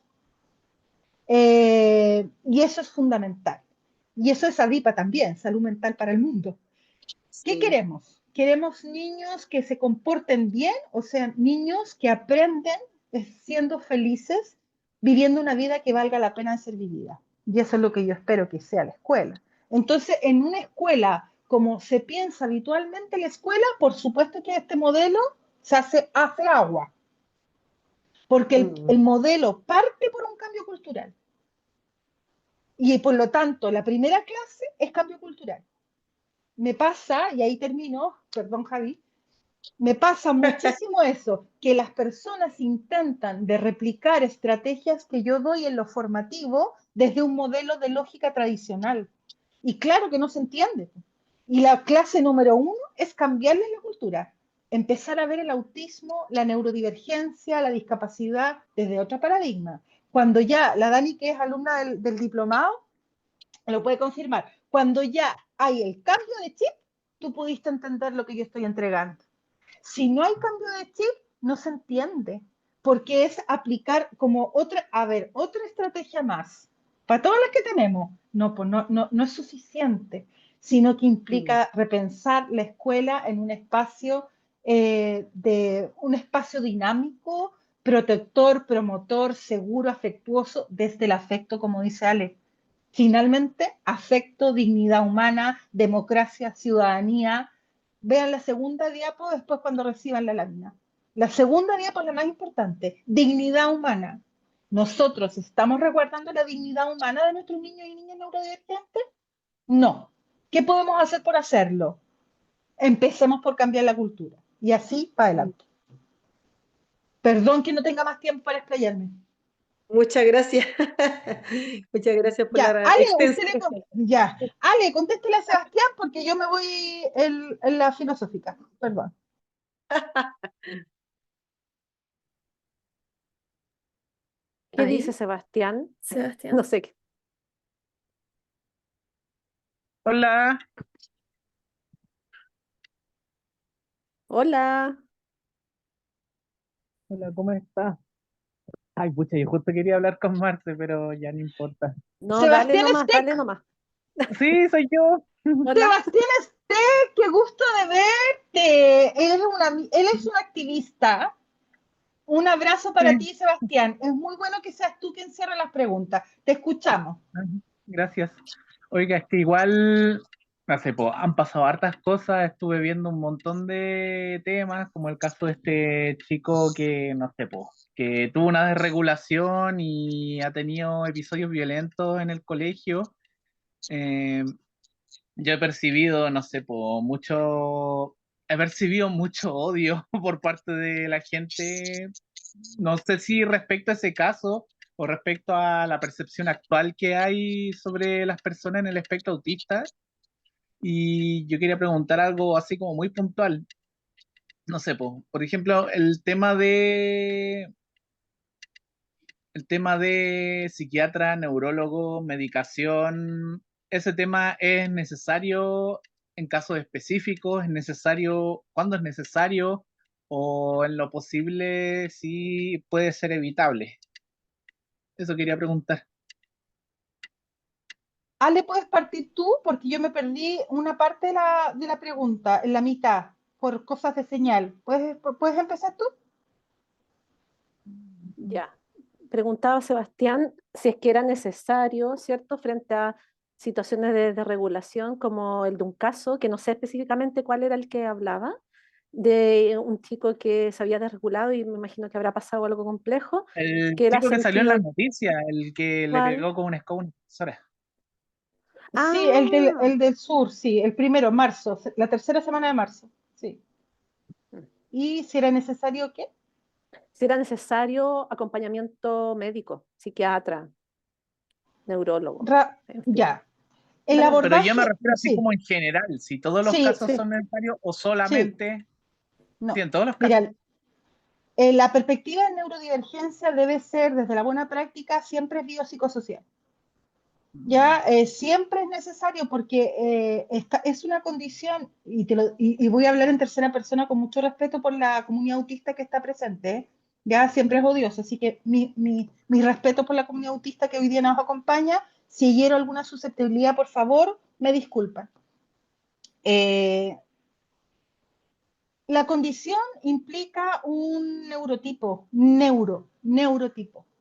Y eso es fundamental. Y eso es ADIPA también, salud mental para el mundo. ¿Qué queremos? Queremos niños que se comporten bien, o sea, niños que aprenden siendo felices, viviendo una vida que valga la pena ser vivida. Y eso es lo que yo espero que sea la escuela. Entonces, en una escuela, como se piensa habitualmente la escuela, por supuesto que este modelo se hace agua, porque el modelo parte por un cambio cultural. Y por lo tanto, la primera clase es cambio cultural. Me pasa, y ahí termino, perdón Javi, me pasa muchísimo eso, que las personas intentan de replicar estrategias que yo doy en lo formativo desde un modelo de lógica tradicional. Y claro que no se entiende. Y la clase número 1 es cambiarles la cultura, empezar a ver el autismo, la neurodivergencia, la discapacidad desde otro paradigma. Cuando ya la Dani, que es alumna del diplomado, lo puede confirmar. Cuando ya hay el cambio de chip, tú pudiste entender lo que yo estoy entregando. Si no hay cambio de chip, no se entiende, porque es aplicar como otra estrategia más. para todas las que tenemos. No, pues no es suficiente, sino que implica repensar la escuela en un espacio dinámico, protector, promotor, seguro, afectuoso, desde el afecto, como dice Ale. Finalmente, afecto, dignidad humana, democracia, ciudadanía. Vean la segunda diapo después cuando reciban la lámina. La segunda diapo es la más importante, dignidad humana. ¿Nosotros estamos resguardando la dignidad humana de nuestros niños y niñas neurodivergentes? No. ¿Qué podemos hacer por hacerlo? Empecemos por cambiar la cultura. Y así para adelante. Perdón que no tenga más tiempo para explayarme.
Muchas gracias. Muchas gracias por
Ya,
la
Ale,
extensa
ya. Ale, contéstele a Sebastián porque yo me voy en la filosófica. Perdón.
¿Qué
Ahí,
dice Sebastián?
Sebastián.
No sé qué.
Hola,
Hola.
hola, ¿cómo estás? Ay, pucha, yo justo quería hablar con Marce, pero ya no importa.
No,
Sebastián
dale
Steck.
nomás.
Sí, soy yo.
Hola.
Sebastián Steck, qué gusto de verte. Él es un activista. Un abrazo para
Sí,
ti, Sebastián. Es muy bueno que seas tú quien cierre las preguntas. Te escuchamos.
gracias. Oiga, es que igual, no sé, po, han pasado hartas cosas, estuve viendo un montón de temas, como el caso de este chico que, no sé, po, que tuvo una desregulación y ha tenido episodios violentos en el colegio. Eh, yo he percibido, no sé, he percibido mucho odio por parte de la gente, no sé si respecto a ese caso o respecto a la percepción actual que hay sobre las personas en el espectro autista. Y yo quería preguntar algo así como muy puntual. No sé, por ejemplo, el tema de psiquiatra, neurólogo, medicación, ese tema es necesario en casos específicos, es necesario cuando es necesario o en lo posible sí puede ser evitable. Eso quería preguntar.
Ale, ¿puedes partir tú? Porque yo me perdí una parte de la pregunta, en la mitad, por cosas de señal. ¿Puedes empezar tú?
Ya. Preguntaba Sebastián si es que era necesario, ¿cierto? Frente a situaciones de regulación como el de un caso, que no sé específicamente cuál era el que hablaba, de un chico que se había desregulado y me imagino que habrá pasado algo complejo,
El
que él ha
chico que salió en las
sentido
noticias, el que le
cuál.
pegó con una escoba a una profesora.
Sí,
Ah,
el del sur, sí, el primero, marzo, la tercera semana de marzo, sí. ¿Y si era necesario qué?
si era necesario acompañamiento médico, psiquiatra, neurólogo, en fin.
Ya. El
Dale nomás.
Pero yo me
abordaje,
refiero así
sí,
como en general, si todos los
sí,
casos
Sí,
son necesarios o
sí,
solamente, sí,
no.
en todos los casos.
Mira, la perspectiva de neurodivergencia debe ser, desde la buena práctica, siempre biopsicosocial. Ya siempre es necesario porque es una condición, y voy a hablar en tercera persona con mucho respeto por la comunidad autista que está presente, ya siempre es odioso, así que mi respeto por la comunidad autista que hoy día nos acompaña. Si hiero alguna susceptibilidad, por favor, me disculpan. Eh, La condición implica un neurotipo.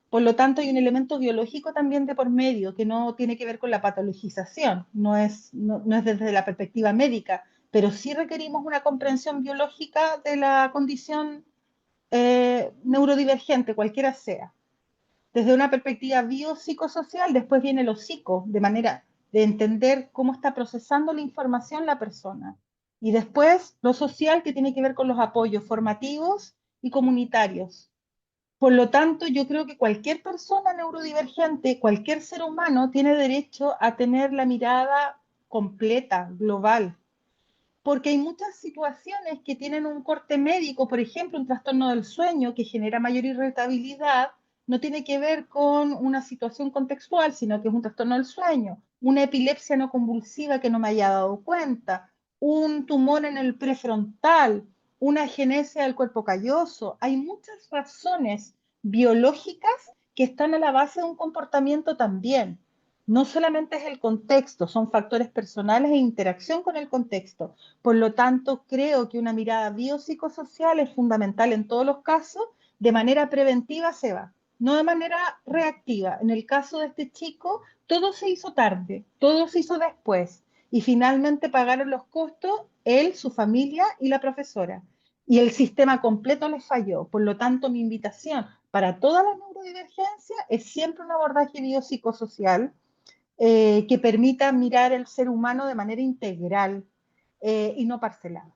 Por lo tanto, hay un elemento biológico también de por medio que no tiene que ver con la patologización, no es desde la perspectiva médica, pero sí requerimos una comprensión biológica de la condición neurodivergente, cualquiera sea. Desde una perspectiva biopsicosocial, después viene lo psico, de manera de entender cómo está procesando la información la persona. Y después lo social, que tiene que ver con los apoyos formativos y comunitarios. Por lo tanto, yo creo que cualquier persona neurodivergente, cualquier ser humano, tiene derecho a tener la mirada completa, global, porque hay muchas situaciones que tienen un corte médico, por ejemplo, un trastorno del sueño que genera mayor irritabilidad, no tiene que ver con una situación contextual, sino que es un trastorno del sueño, una epilepsia no convulsiva que no me haya dado cuenta, un tumor en el prefrontal, una agenesia del cuerpo calloso. Hay muchas razones biológicas que están a la base de un comportamiento también. No solamente es el contexto, son factores personales e interacción con el contexto. Por lo tanto, creo que una mirada biopsicosocial es fundamental en todos los casos. De manera preventiva se va, no de manera reactiva. En el caso de este chico, todo se hizo tarde, todo se hizo después. Y finalmente pagaron los costos él, su familia y la profesora. Y el sistema completo les falló. Por lo tanto, mi invitación para todas las neurodivergencias es siempre un abordaje biopsicosocial que permita mirar el ser humano de manera integral y no parcelada.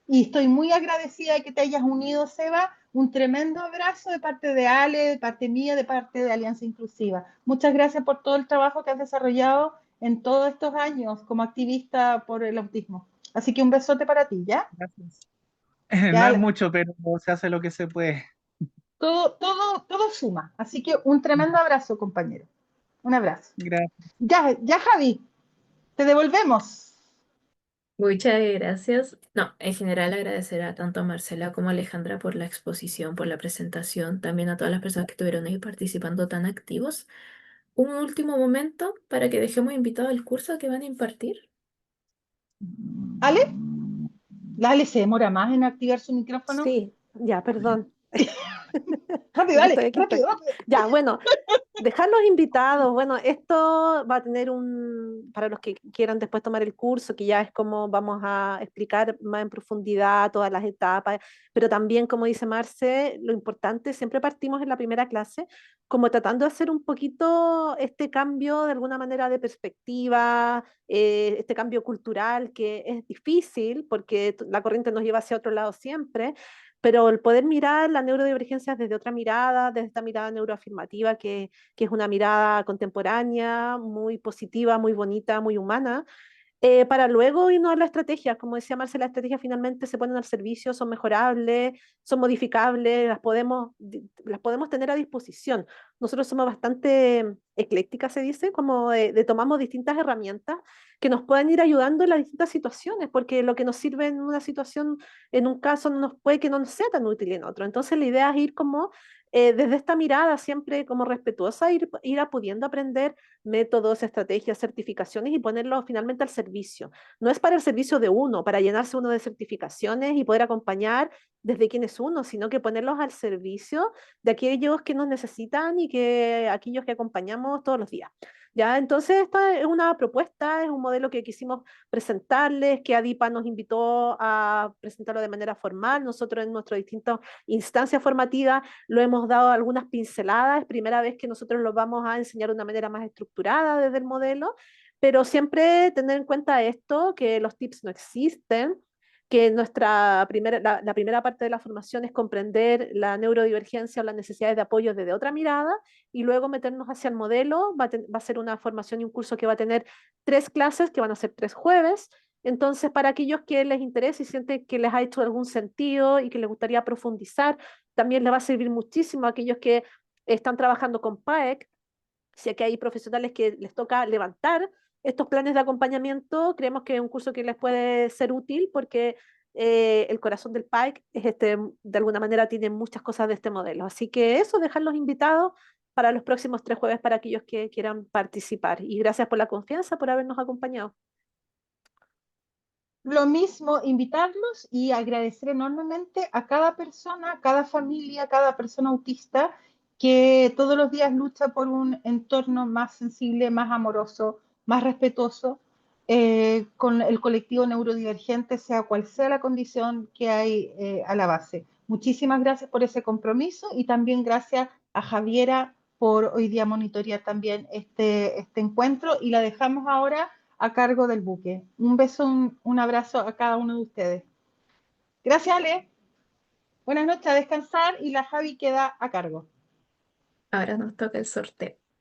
Y estoy muy agradecida de que te hayas unido, Seba. Un tremendo abrazo de parte de Ale, de parte mía, de parte de Alianza Inclusiva. Muchas gracias por todo el trabajo que has desarrollado en todos estos años como activista por el autismo. Así que un besote para ti, ¿ya?
Gracias. No es
Ya
mucho, pero se hace lo que se puede.
todo suma. Así que un tremendo abrazo, compañero. Un abrazo.
Gracias.
Ya, Javi, te devolvemos.
Muchas gracias. No, en general agradecer a tanto a Marcela como a Alejandra por la exposición, por la presentación, también a todas las personas que estuvieron ahí participando tan activos. Un último momento para que dejemos invitado el curso que van a impartir.
¿Ale? La Ale se demora más en activar su micrófono.
Sí, ya, perdón.
Rápido, Ale,
Aquí estoy.
rápido, rápido.
Ya, bueno, dejar los invitados. Bueno, esto va a tener para los que quieran después tomar el curso, que ya es como vamos a explicar más en profundidad todas las etapas, pero también, como dice Marce, lo importante, siempre partimos en la primera clase, como tratando de hacer un poquito este cambio de alguna manera de perspectiva, este cambio cultural que es difícil porque la corriente nos lleva hacia otro lado siempre, pero el poder mirar la neurodivergencia desde otra mirada, desde esta mirada neuroafirmativa que es una mirada contemporánea, muy positiva, muy bonita, muy humana, para luego irnos a la estrategia. Como decía Marcela, las estrategias finalmente se ponen al servicio, son mejorables, son modificables, las podemos tener a disposición. Nosotros somos bastante eclécticas, se dice, como tomamos distintas herramientas que nos pueden ir ayudando en las distintas situaciones, porque lo que nos sirve en una situación, en un caso, no nos puede que no nos sea tan útil en otro. Entonces la idea es ir como desde esta mirada siempre como respetuosa, ir a pudiendo aprender métodos, estrategias, certificaciones y ponerlos finalmente al servicio. No es para el servicio de uno, para llenarse uno de certificaciones y poder acompañar desde quién es uno, sino que ponerlos al servicio de aquellos que nos necesitan y que aquellos que acompañamos todos los días. ¿Ya? Entonces, esta es una propuesta, es un modelo que quisimos presentarles, que ADIPA nos invitó a presentarlo de manera formal. Nosotros en nuestras distintas instancias formativas lo hemos dado algunas pinceladas, es primera vez que nosotros lo vamos a enseñar de una manera más estructurada desde el modelo, pero siempre tener en cuenta esto, que los tips no existen, que la primera parte de la formación es comprender la neurodivergencia o las necesidades de apoyo desde otra mirada y luego meternos hacia el modelo. Va a ser una formación y un curso que va a tener 3 clases, que van a ser 3 jueves. Entonces, para aquellos que les interese y sienten que les ha hecho algún sentido y que les gustaría profundizar, también les va a servir muchísimo a aquellos que están trabajando con PAEC, si aquí hay profesionales que les toca levantar estos planes de acompañamiento, creemos que es un curso que les puede ser útil porque el corazón del PAEC es de alguna manera tiene muchas cosas de este modelo. Así que eso, dejarlos invitados para los próximos 3 jueves para aquellos que quieran participar. Y gracias por la confianza, por habernos acompañado.
Lo mismo, invitarlos y agradecer enormemente a cada persona, cada familia, cada persona autista que todos los días lucha por un entorno más sensible, más amoroso, más respetuoso con el colectivo neurodivergente, sea cual sea la condición que hay a la base. Muchísimas gracias por ese compromiso y también gracias a Javiera por hoy día monitorear también este encuentro y la dejamos ahora a cargo del buque. Un beso, un abrazo a cada uno de ustedes. Gracias, Ale. Buenas noches, a descansar y la Javi queda a cargo.
Ahora nos toca el sorteo.